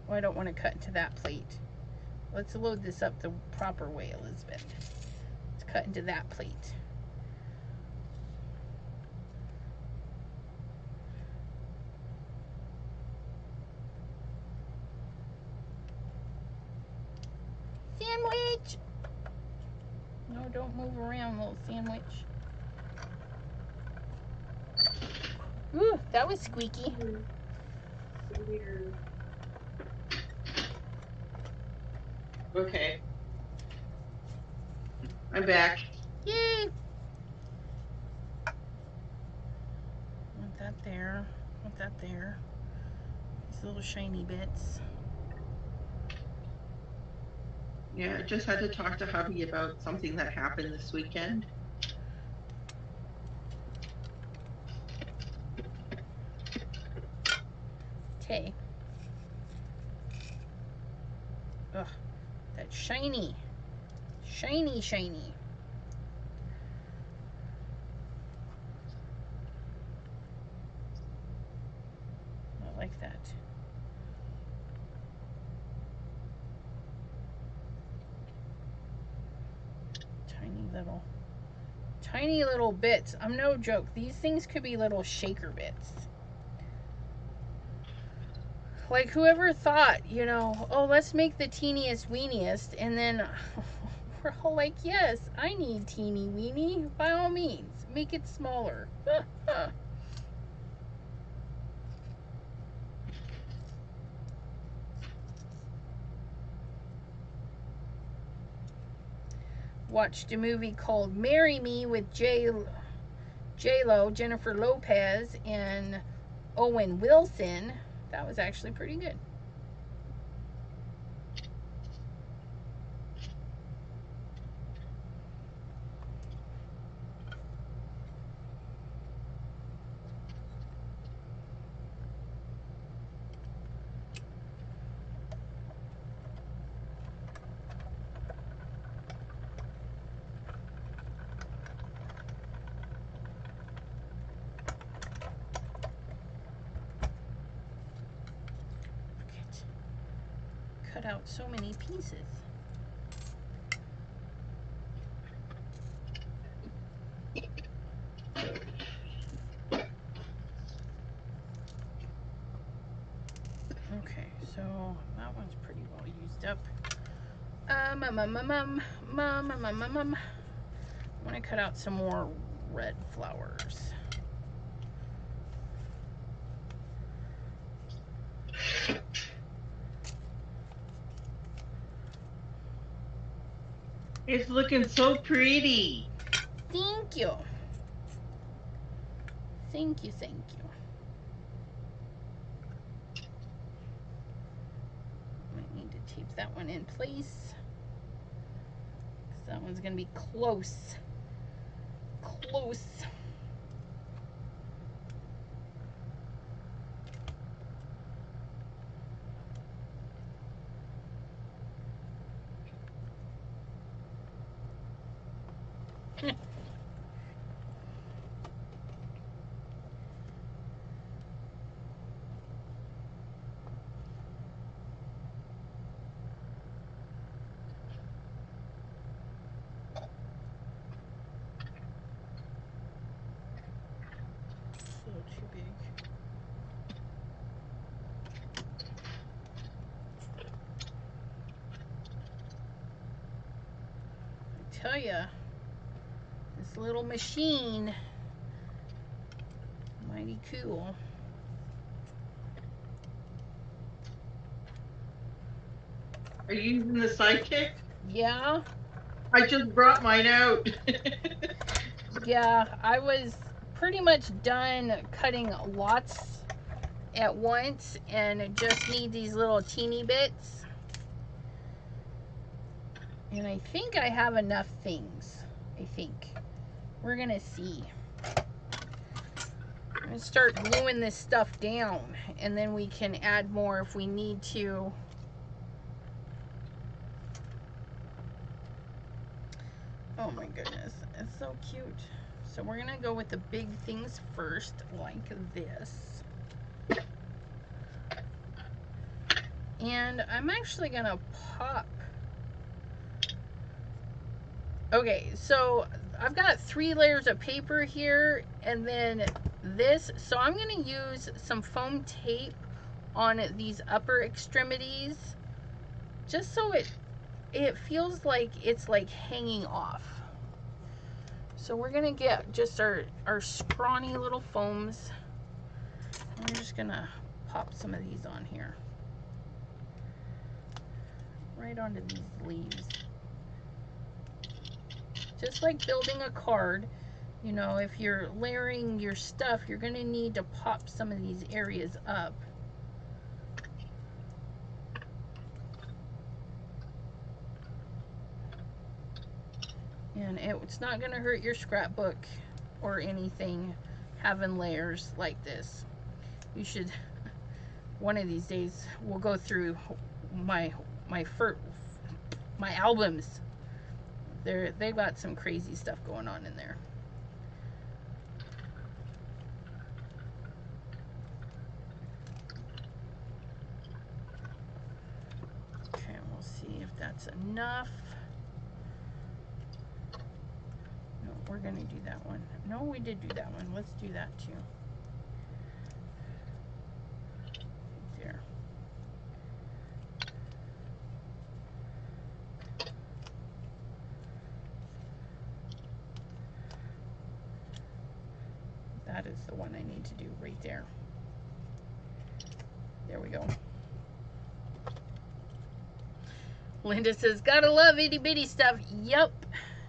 Speaker 1: Oh, I don't want to cut into that plate. Let's load this up the proper way, Elizabeth. Let's cut into that plate. Sandwich! No, don't move around, little sandwich. Ooh, that was squeaky.
Speaker 2: So weird. Okay. I'm back.
Speaker 1: Yay! Want that there. Want that there. These little shiny bits.
Speaker 2: Yeah, I just had to talk to hubby about something that happened this weekend.
Speaker 1: Okay. Ugh, that's shiny. Shiny, shiny. I like that. Tiny little bits. I'm no joke. These things could be little shaker bits. Like whoever thought, you know, oh, let's make the teeniest weeniest, and then we're all like, yes, I need teeny weeny. By all means, make it smaller. Watched a movie called Marry Me with J-Lo, Jennifer Lopez, and Owen Wilson. That was actually pretty good. Cut out so many pieces. Okay, so that one's pretty well used up. I want to cut out some more red flowers.
Speaker 2: It's looking so pretty.
Speaker 1: Thank you. Thank you, thank you. Might need to tape that one in place. Because that one's going to be close. Close. tell ya, this little machine, mighty cool.
Speaker 2: Are you using the Sidekick?
Speaker 1: Yeah.
Speaker 2: I just brought mine out.
Speaker 1: Yeah, I was pretty much done cutting lots at once and just need these little teeny bits. And I think I have enough things. I think. We're gonna see. I'm gonna start gluing this stuff down and then we can add more if we need to. Oh my goodness, it's so cute. So we're gonna go with the big things first, like this. And I'm actually gonna pop. Okay, so I've got 3 layers of paper here and then this. So I'm gonna use some foam tape on these upper extremities just so it feels like it's like hanging off. So we're gonna get just our scrawny little foams. We're just gonna pop some of these on here. Right onto these leaves. Just like building a card, you know, if you're layering your stuff, you're gonna need to pop some of these areas up. And it's not gonna hurt your scrapbook or anything having layers like this. You should, one of these days, we'll go through my albums. They've got some crazy stuff going on in there. Okay, we'll see if that's enough. No, we're gonna do that one. No, we did do that one. Let's do that too. There. That is the one I need to do right there. There we go. Linda says, gotta love itty bitty stuff. Yep.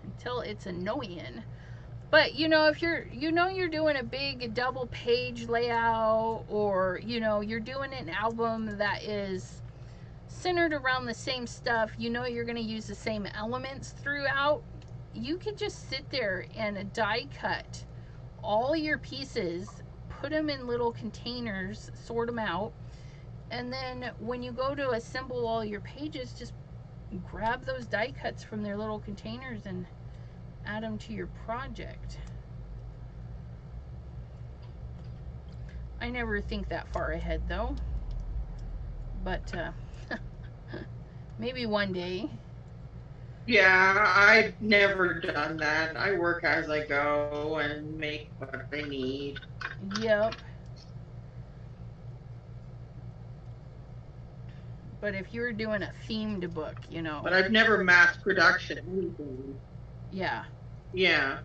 Speaker 1: Until it's annoying. But you know, if you're doing a big double page layout, or you're doing an album that is centered around the same stuff, you're going to use the same elements throughout, you could just sit there and die cut all your pieces, put them in little containers, sort them out, and then when you go to assemble all your pages, just grab those die cuts from their little containers and add them to your project. I never think that far ahead though, but maybe one day.
Speaker 2: Yeah, I've never done that. I work as I go and make what I need.
Speaker 1: Yep. But if you were doing a themed book,
Speaker 2: But I've never mass production anything.
Speaker 1: Yeah.
Speaker 2: Yeah.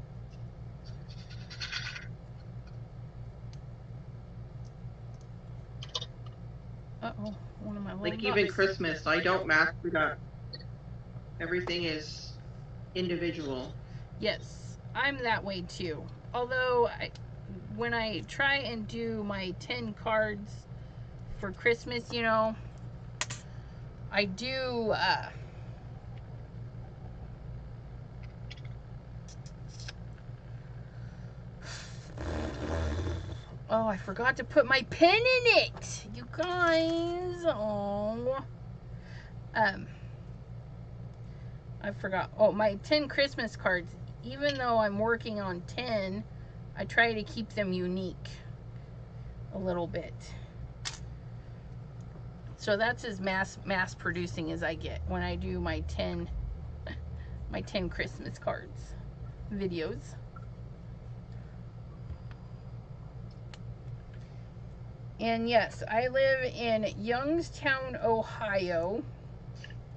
Speaker 1: Uh-oh, one of my
Speaker 2: like even Christmas, I don't mass product. Everything is individual.
Speaker 1: Yes, I'm that way too. Although when I try and do my 10 cards for Christmas, I do oh, I forgot to put my pen in it, you guys. Oh, I forgot. Oh, my 10 Christmas cards. Even though I'm working on 10, I try to keep them unique a little bit. So that's as mass producing as I get when I do my 10 Christmas cards videos. And yes, I live in Youngstown, Ohio,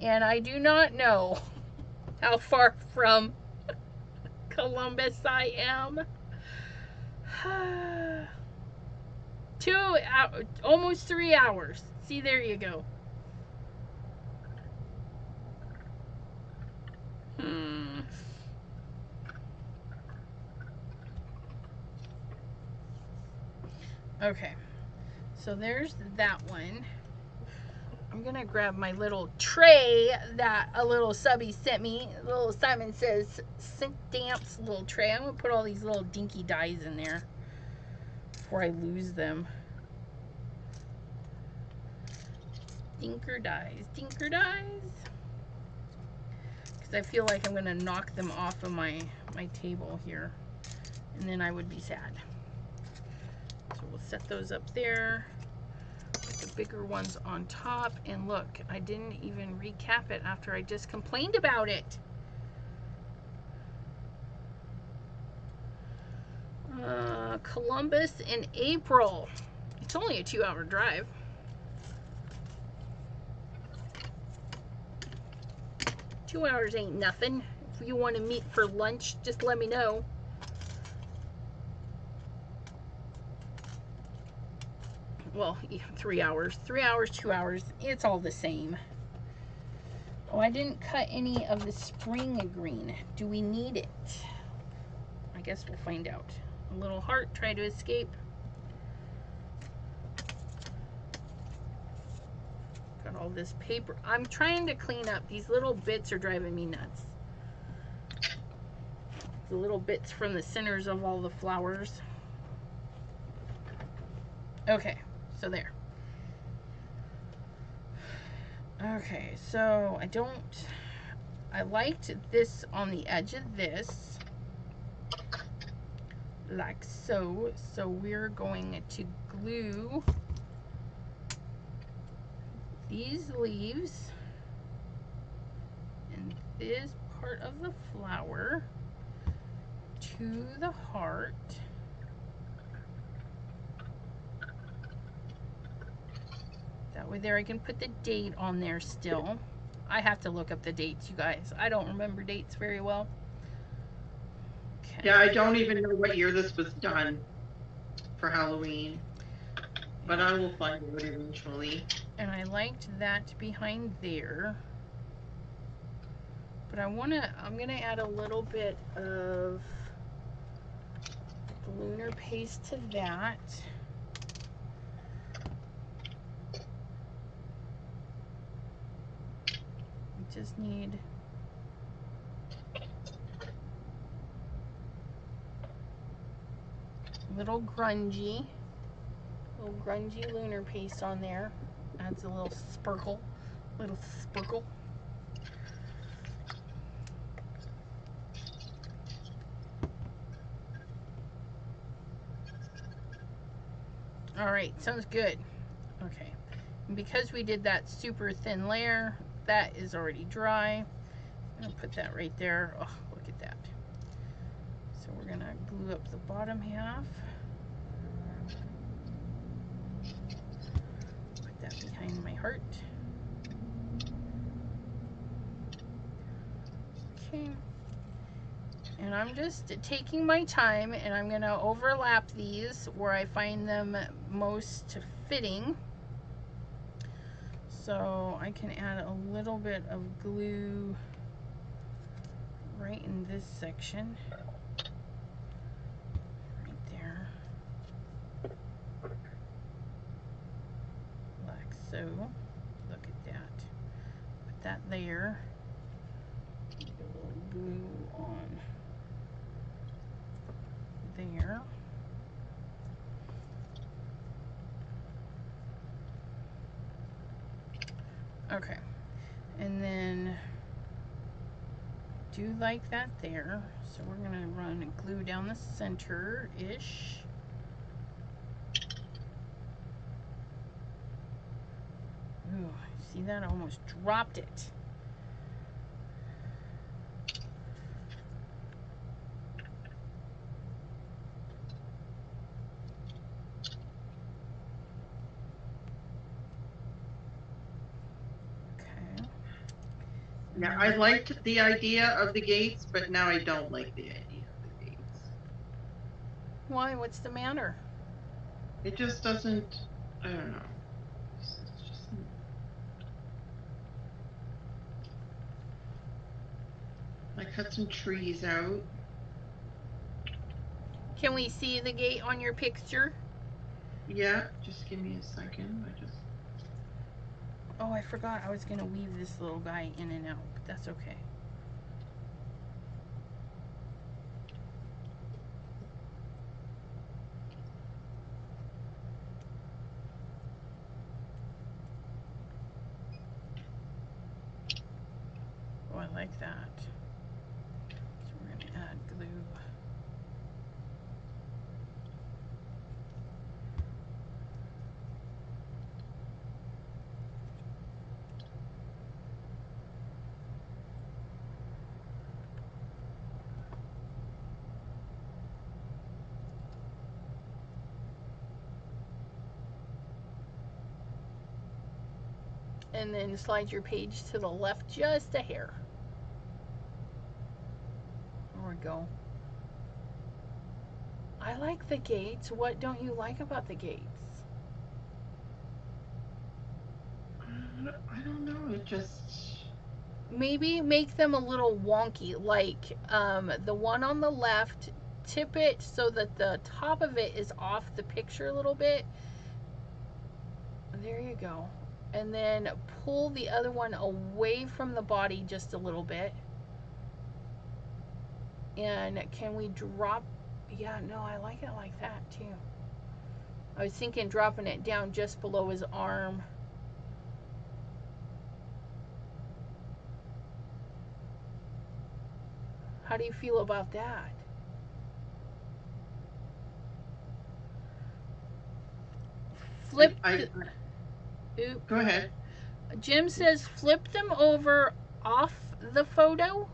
Speaker 1: and I do not know how far from Columbus I am. Almost 3 hours. See, there you go. Okay, so there's that one. I'm gonna grab my little tray that a little subby sent me. Little Simon Says Stamps little tray. I'm gonna put all these little dinky dies in there before I lose them. Dinker dies, dinker dies. Because I feel like I'm gonna knock them off of my table here, and then I would be sad. So we'll set those up there. Put the bigger ones on top. And look, I didn't even recap it after I just complained about it. Columbus in April. It's only a 2-hour drive. Two hours ain't nothing. If you want to meet for lunch, just let me know. Well, 3 hours. 3 hours, 2 hours. It's all the same. Oh, I didn't cut any of the spring green. Do we need it? I guess we'll find out. A little heart, try to escape. Got all this paper. I'm trying to clean up. These little bits are driving me nuts. The little bits from the centers of all the flowers. Okay, so there. Okay, so I liked this on the edge of this, like so. So we're going to glue these leaves and this part of the flower to the heart. That way there I can put the date on there still. I have to look up the dates, you guys. I don't remember dates very well.
Speaker 2: Okay. Yeah, I don't even know what year this was done for Halloween. But I will find it eventually.
Speaker 1: And I liked that behind there. But I'm gonna add a little bit of lunar paste to that. We just need a little grungy lunar paste on there. Adds a little sparkle, All right, sounds good. Okay, and because we did that super thin layer, that is already dry. I'm gonna put that right there. Oh, look at that. So we're gonna glue up the bottom half. Put that behind my heart. Okay. And I'm just taking my time, and I'm going to overlap these where I find them most fitting. So I can add a little bit of glue right in this section. Right there. Like so. Look at that. Put that there. Put a little glue on there. Okay, and then do like that there. So we're gonna run glue down the center-ish. Ooh, see that? I almost dropped it.
Speaker 2: Yeah, I liked the idea of the gates, but now I don't like the idea.
Speaker 1: Why? What's the matter?
Speaker 2: It just doesn't, I don't know. It's just, I cut some trees out.
Speaker 1: Can we see the gate on your picture?
Speaker 2: Yeah, just give me a second.
Speaker 1: Oh, I forgot I was going to weave this little guy in and out, but that's okay. Oh, I like that. So we're going to add glue. And then slide your page to the left just a hair. There we go. I like the gates. What don't you like about the gates?
Speaker 2: I don't know. It just...
Speaker 1: Maybe make them a little wonky, like the one on the left, tip it so that the top of it is off the picture a little bit. There you go. And then pull the other one away from the body just a little bit. And can we drop? Yeah, no, I like it like that too. I was thinking dropping it down just below his arm. How do you feel about that? Flip.
Speaker 2: Go ahead.
Speaker 1: Jim says flip them over off the photo.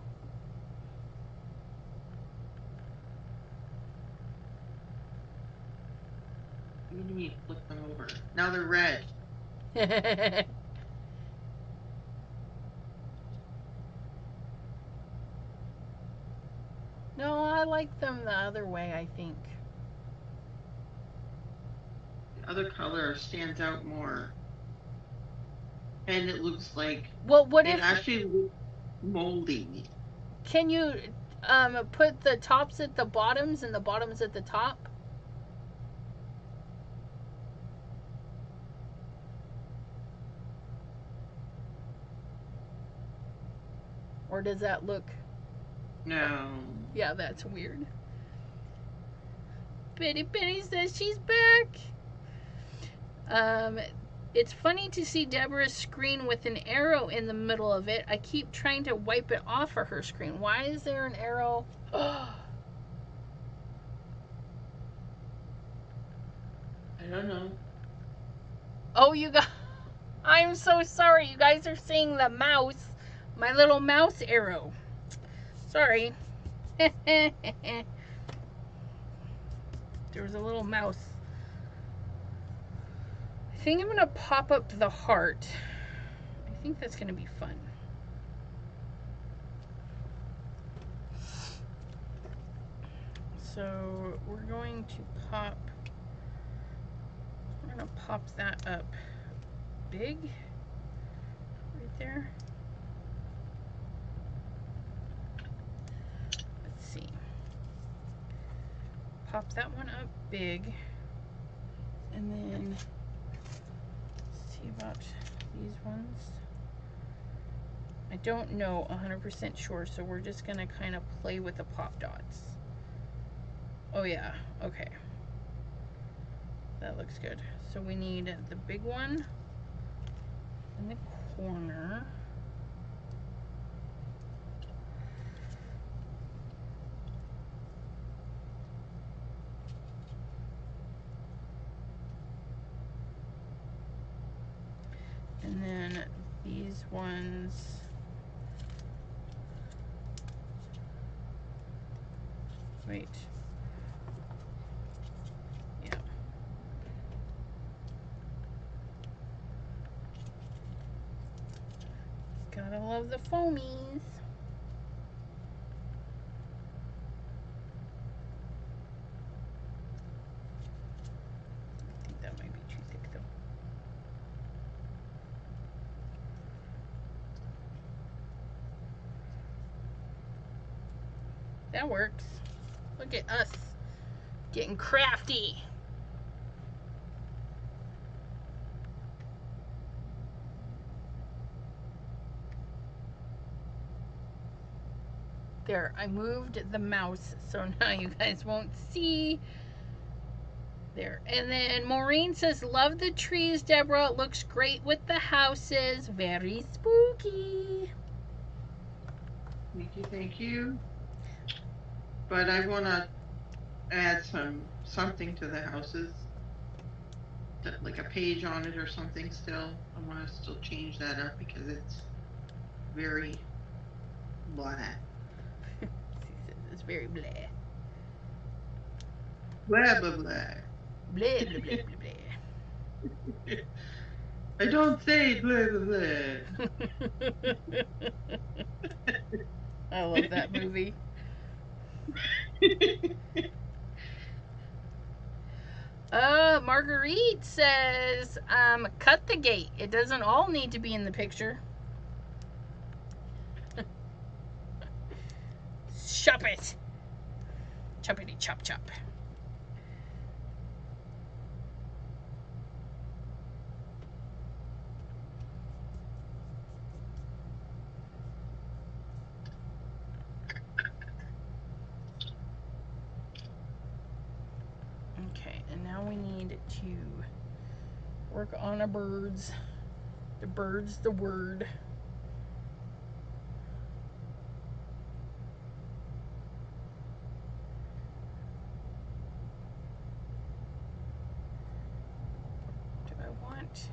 Speaker 2: What do you mean flip them over? Now they're red.
Speaker 1: No, I like them the other way, I think.
Speaker 2: The other color stands out more. And it looks like...
Speaker 1: Well, what
Speaker 2: it
Speaker 1: if...
Speaker 2: actually looks moldy.
Speaker 1: Can you put the tops at the bottoms and the bottoms at the top? Or does that look...
Speaker 2: No.
Speaker 1: Yeah, that's weird. Betty says she's back. It's funny to see Deborah's screen with an arrow in the middle of it. I keep trying to wipe it off of her screen. Why is there an arrow?
Speaker 2: I don't know.
Speaker 1: Oh, you guys. I'm so sorry. You guys are seeing the mouse. My little mouse arrow. Sorry. There was a little mouse. I think I'm going to pop up the heart. I think that's going to be fun. So we're going to pop that up big right there. Let's see. Pop that one up big. And then see about these ones. I don't know 100% sure, so we're just going to kind of play with the pop dots. Oh yeah, okay. That looks good. So we need the big one in the corner. And then these ones, wait, yeah. Gotta love the foamies. That works. Look at us getting crafty. There, I moved the mouse so now you guys won't see. There. And then Maureen says, love the trees, Deborah. It looks great with the houses. Very spooky.
Speaker 2: Thank you, thank you. But I want to add something to the houses, like a page on it or something still. I want to still change that up because it's very blah.
Speaker 1: It's very blah.
Speaker 2: Blah, blah, blah.
Speaker 1: Blah, blah, blah, blah, blah.
Speaker 2: I don't say blah, blah, blah.
Speaker 1: I love that movie. Marguerite says, cut the gate. It doesn't all need to be in the picture. Chop it. Choppity chop chop. Okay, and now we need to work on our birds. The bird's the word. Do I want?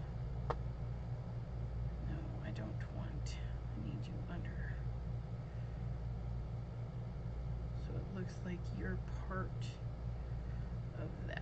Speaker 1: No, I don't want. I need you under. So it looks like you're part of that.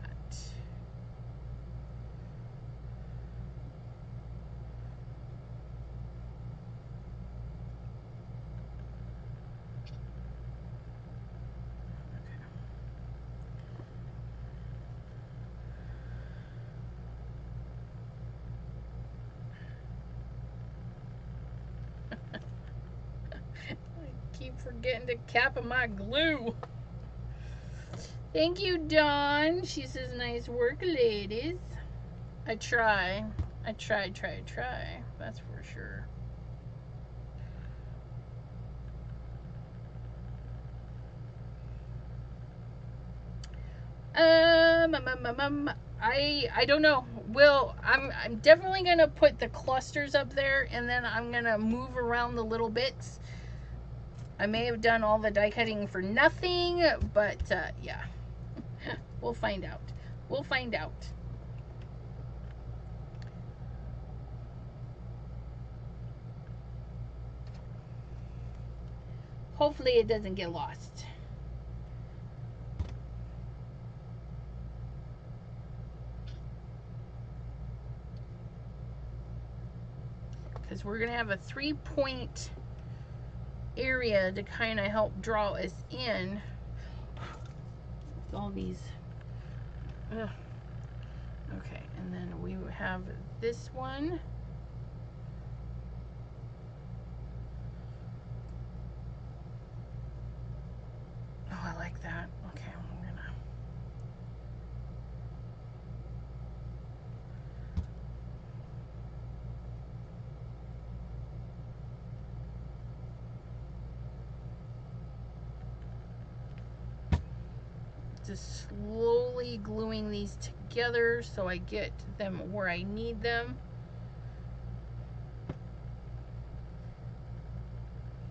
Speaker 1: I keep forgetting to cap my glue. Thank you, Dawn. She says, nice work, ladies. I try. I try. That's for sure. I don't know. I'm definitely gonna put the clusters up there, and then I'm gonna move around the little bits. I may have done all the die cutting for nothing, but yeah, we'll find out. We'll find out. Hopefully it doesn't get lost. Because we're going to have a 3-point area to kind of help draw us in. With all these. Ugh. Okay, and then we have this one. Oh, I like that. Okay, I'm gonna. Just slowly gluing these together so I get them where I need them.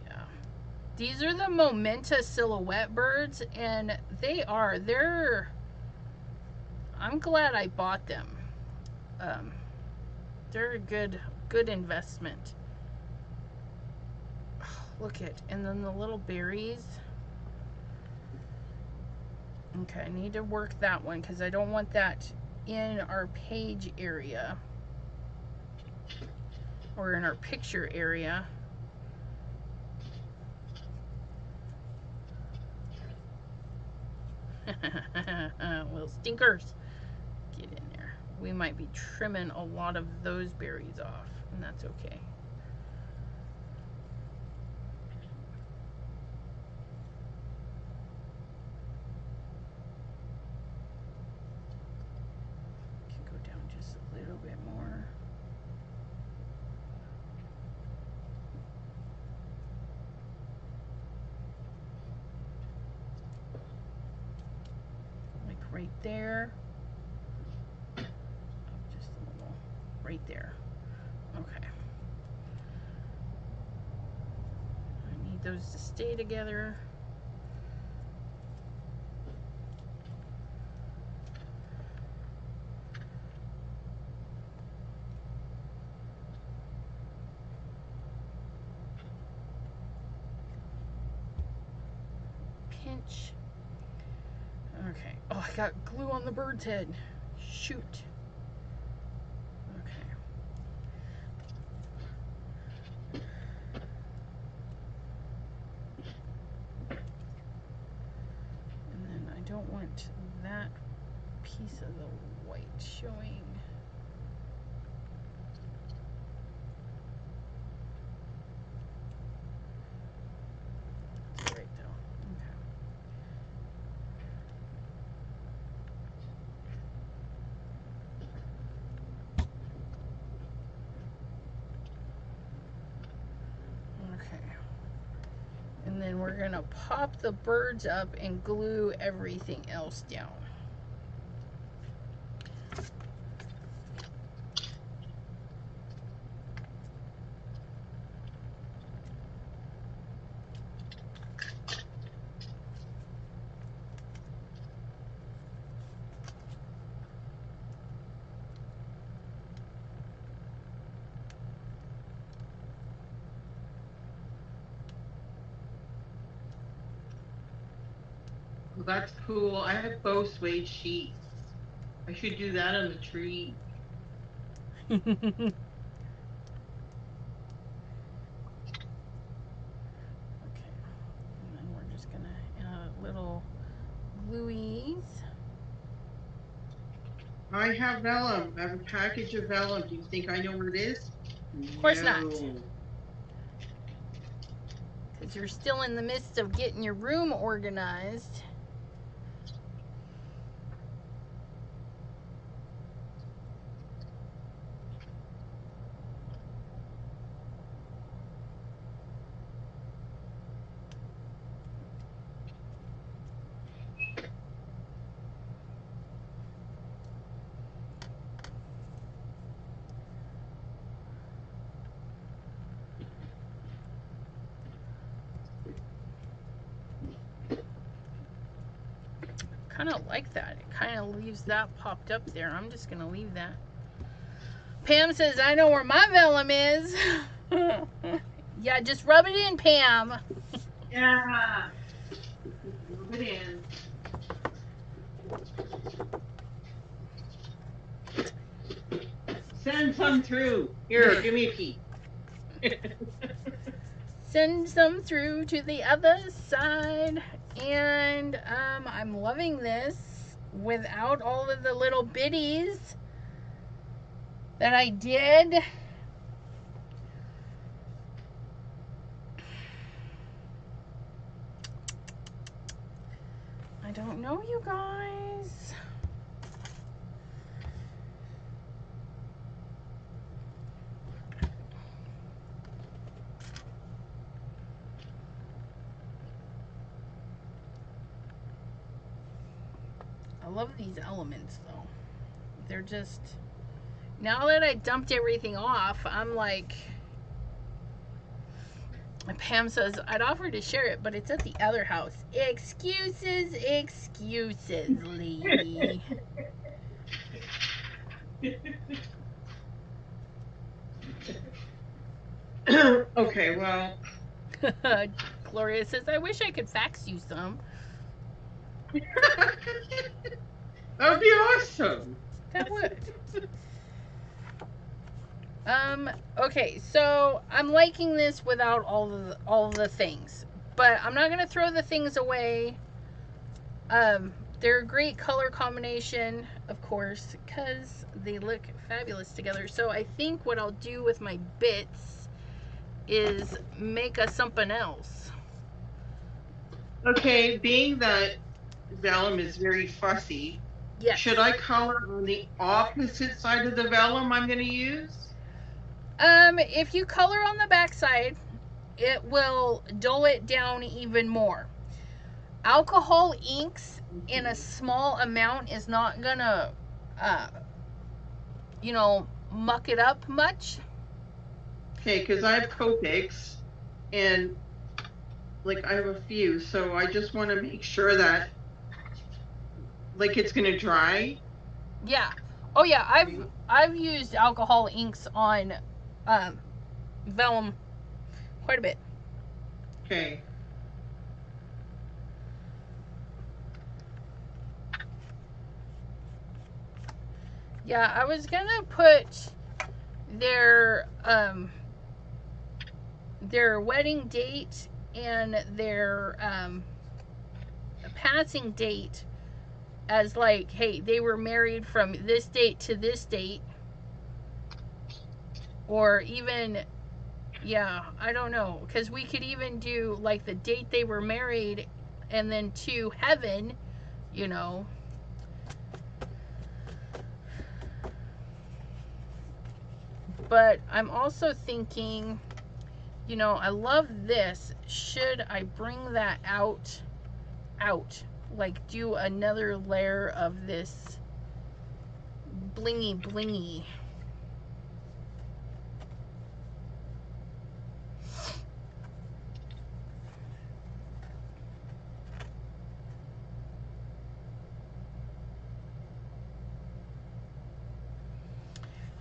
Speaker 1: Yeah. These are the Momenta silhouette birds, and they're I'm glad I bought them. They're a good investment. Look at, and then the little berries. Okay, I need to work that one because I don't want that in our page area or in our picture area. Little stinkers. Get in there. We might be trimming a lot of those berries off, and that's okay. there. Just a little right there. Okay. I need those to stay together. Pinch. Okay. Oh, I got glue on the bird's head. Shoot. Okay. And then I don't want that piece of the white showing. That's right though. Okay. And then we're gonna pop the birds up and glue everything else down.
Speaker 2: Well, that's cool. I have bow suede sheets. I should do that on the tree.
Speaker 1: Okay. And then we're just gonna add little glueies.
Speaker 2: I have vellum. I have a package of vellum. Do you think I know where it is?
Speaker 1: Of course not. Because you're still in the midst of getting your room organized. Kind of like that. It kind of leaves that popped up there. I'm just going to leave that. Pam says, I know where my vellum is. Yeah, just rub it in, Pam.
Speaker 2: Yeah. Rub it in. Send some through. Here, give me a piece.
Speaker 1: Send some through to the other side. And I'm loving this without all of the little bitties that I did. I don't know, you guys. I love these elements though. They're just, now that I dumped everything off, I'm like, Pam says, I'd offer to share it, but it's at the other house. Excuses, Lee.
Speaker 2: Okay, well.
Speaker 1: Gloria says, I wish I could fax you some.
Speaker 2: That would be awesome.
Speaker 1: That would. Okay, so I'm liking this without all the things, but I'm not gonna throw the things away. They're a great color combination, of course, because they look fabulous together. So I think what I'll do with my bits is make a something else.
Speaker 2: Okay, being that vellum is very fussy,
Speaker 1: yes.
Speaker 2: Should I color on the opposite side of the vellum I'm going to use?
Speaker 1: If you color on the back side, it will dull it down even more. Alcohol inks in a small amount is not gonna, uh, muck it up much.
Speaker 2: Okay, because I have Copics, and like I have a few, so I just want to make sure that like it's gonna dry.
Speaker 1: Yeah. Oh yeah,
Speaker 2: Right?
Speaker 1: I've used alcohol inks on vellum quite a bit.
Speaker 2: Okay.
Speaker 1: Yeah, I was gonna put their wedding date and their passing date as like, hey, they were married from this date to this date, or even, yeah, I don't know, because we could even do like the date they were married and then to heaven, you know. But I'm also thinking, I love this. Should I bring that out? Like do another layer of this blingy.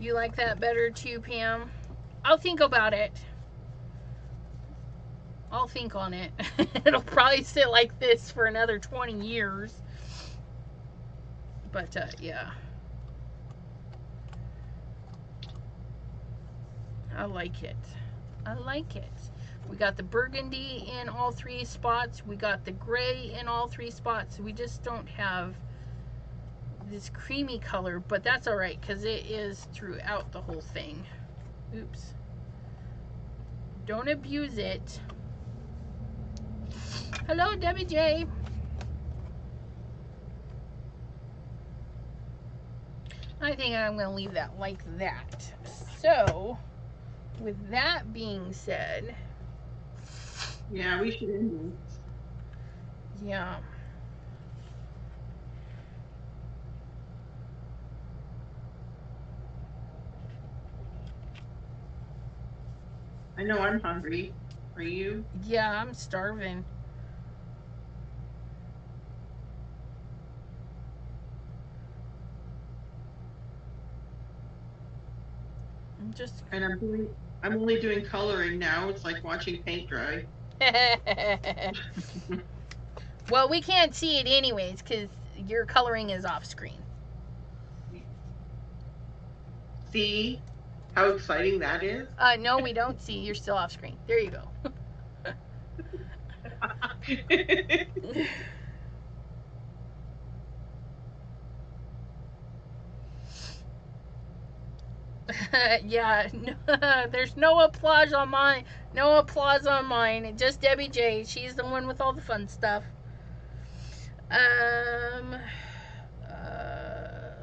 Speaker 1: You like that better too, Pam? I'll think about it. I'll think on it. It'll probably sit like this for another 20 years. But yeah. I like it. I like it. We got the burgundy in all three spots. We got the gray in all three spots. We just don't have this creamy color, but that's all right because it is throughout the whole thing. Oops. Don't abuse it. Hello, Debbie J. I think I'm going to leave that like that. So, with that being said,
Speaker 2: Yeah, we should end this.
Speaker 1: yeah.
Speaker 2: I know I'm hungry. Are you?
Speaker 1: Yeah, I'm starving. I'm just.
Speaker 2: And I'm only doing coloring now. It's like watching paint dry.
Speaker 1: Well, we can't see it anyways because your coloring is off screen.
Speaker 2: See how exciting that is?
Speaker 1: No, we don't see. You're still off screen. There you go. Yeah, no, there's no applause on mine. No applause on mine. Just Debbie J. She's the one with all the fun stuff. Um. Uh,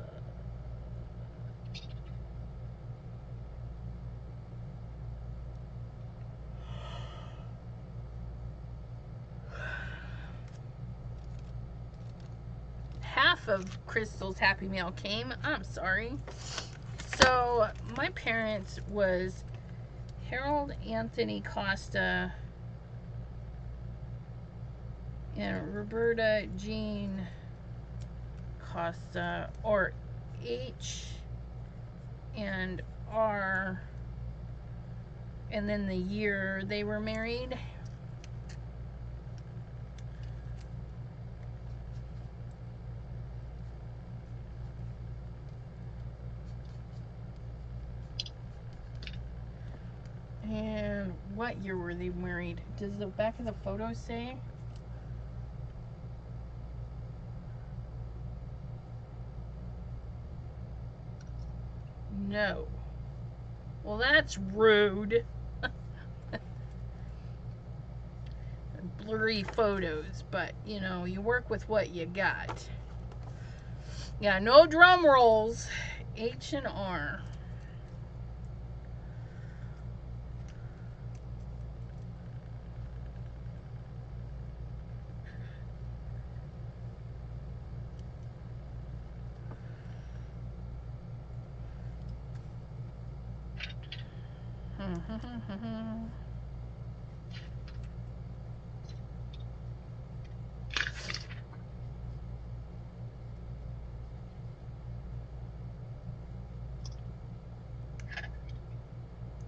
Speaker 1: half of Crystal's Happy Meal came. I'm sorry. So my parents was Harold Anthony Costa and Roberta Jean Costa, or H and R, and then the year they were married. And what year were they married? Does the back of the photo say? No. Well, that's rude. Blurry photos, but you work with what you got. Yeah, no drum rolls. H and R.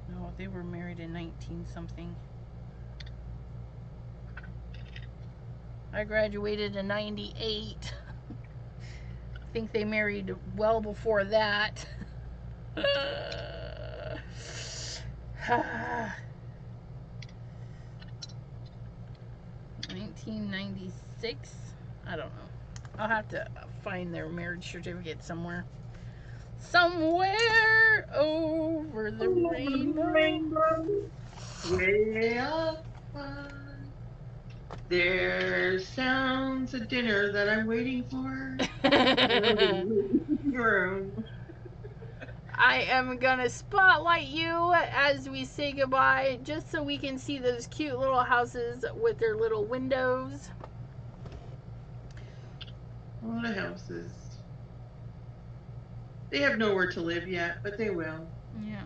Speaker 1: No, they were married in 19 something. I graduated in 98. I think they married well before that. 1996? I don't know. I'll have to find their marriage certificate somewhere. Somewhere over the rainbow.
Speaker 2: Way up high. There sounds a dinner that I'm waiting for.
Speaker 1: I am gonna spotlight you as we say goodbye, just so we can see those cute little houses with their little windows.
Speaker 2: A lot of houses. They have nowhere to live yet, but they will.
Speaker 1: Yeah.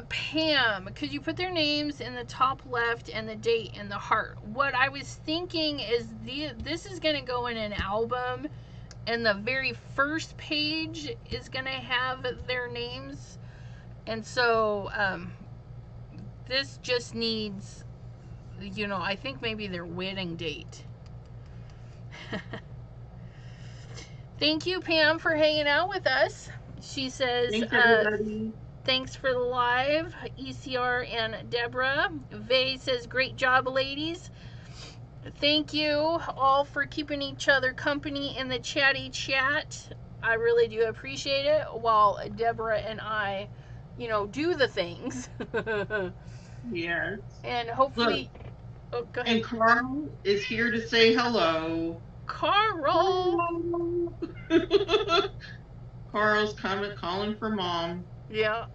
Speaker 1: Pam, could you put their names in the top left and the date in the heart? What I was thinking is this is going to go in an album, and the very first page is going to have their names. And so, this just needs, I think maybe their wedding date. Thank you, Pam, for hanging out with us. She says,
Speaker 2: thanks, everybody.
Speaker 1: Thanks for the live, ECR and Deborah. Vay says, great job, ladies. Thank you all for keeping each other company in the chatty chat. I really do appreciate it while Deborah and I, do the things.
Speaker 2: Yes.
Speaker 1: And hopefully...
Speaker 2: Look,
Speaker 1: oh, go ahead.
Speaker 2: And Carl is here to say hello.
Speaker 1: Carl!
Speaker 2: Carl's calling for Mom.
Speaker 1: Yeah.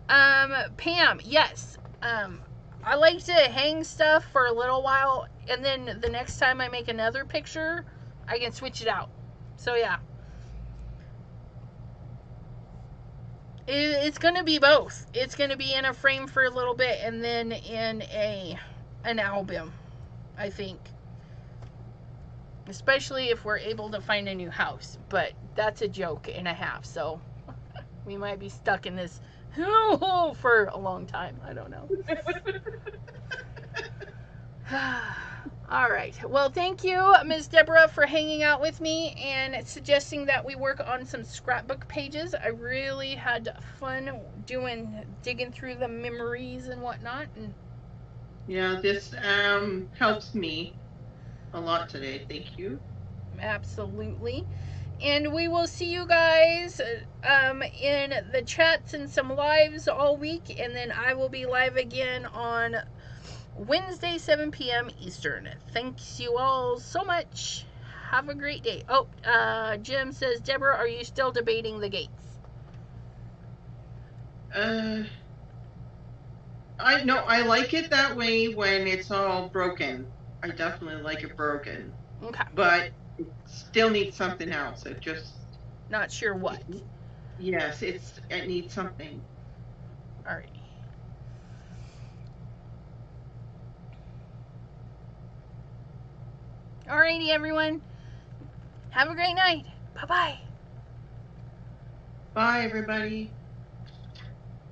Speaker 1: Pam, yes. I like to hang stuff for a little while, and then the next time I make another picture, I can switch it out. So yeah. It's gonna be both. It's gonna be in a frame for a little bit, and then in an album, I think. Especially if we're able to find a new house. But that's a joke and a half, so we might be stuck in this for a long time. I don't know. All right. Well, thank you, Ms. Deborah, for hanging out with me and suggesting that we work on some scrapbook pages. I really had fun digging through the memories and whatnot. And
Speaker 2: yeah, this helps me a lot today. Thank you.
Speaker 1: Absolutely. And we will see you guys in the chats and some lives all week. And then I will be live again on Wednesday, 7 p.m. Eastern. Thanks you all so much. Have a great day. Oh, Jim says, Deborah, are you still debating the gates?
Speaker 2: I like it that way when it's all broken. I definitely like it broken.
Speaker 1: Okay.
Speaker 2: But it still needs something else. It just...
Speaker 1: Not sure what.
Speaker 2: Yes, it needs something.
Speaker 1: Alrighty. Alrighty, everyone. Have a great night. Bye-bye.
Speaker 2: Bye, everybody.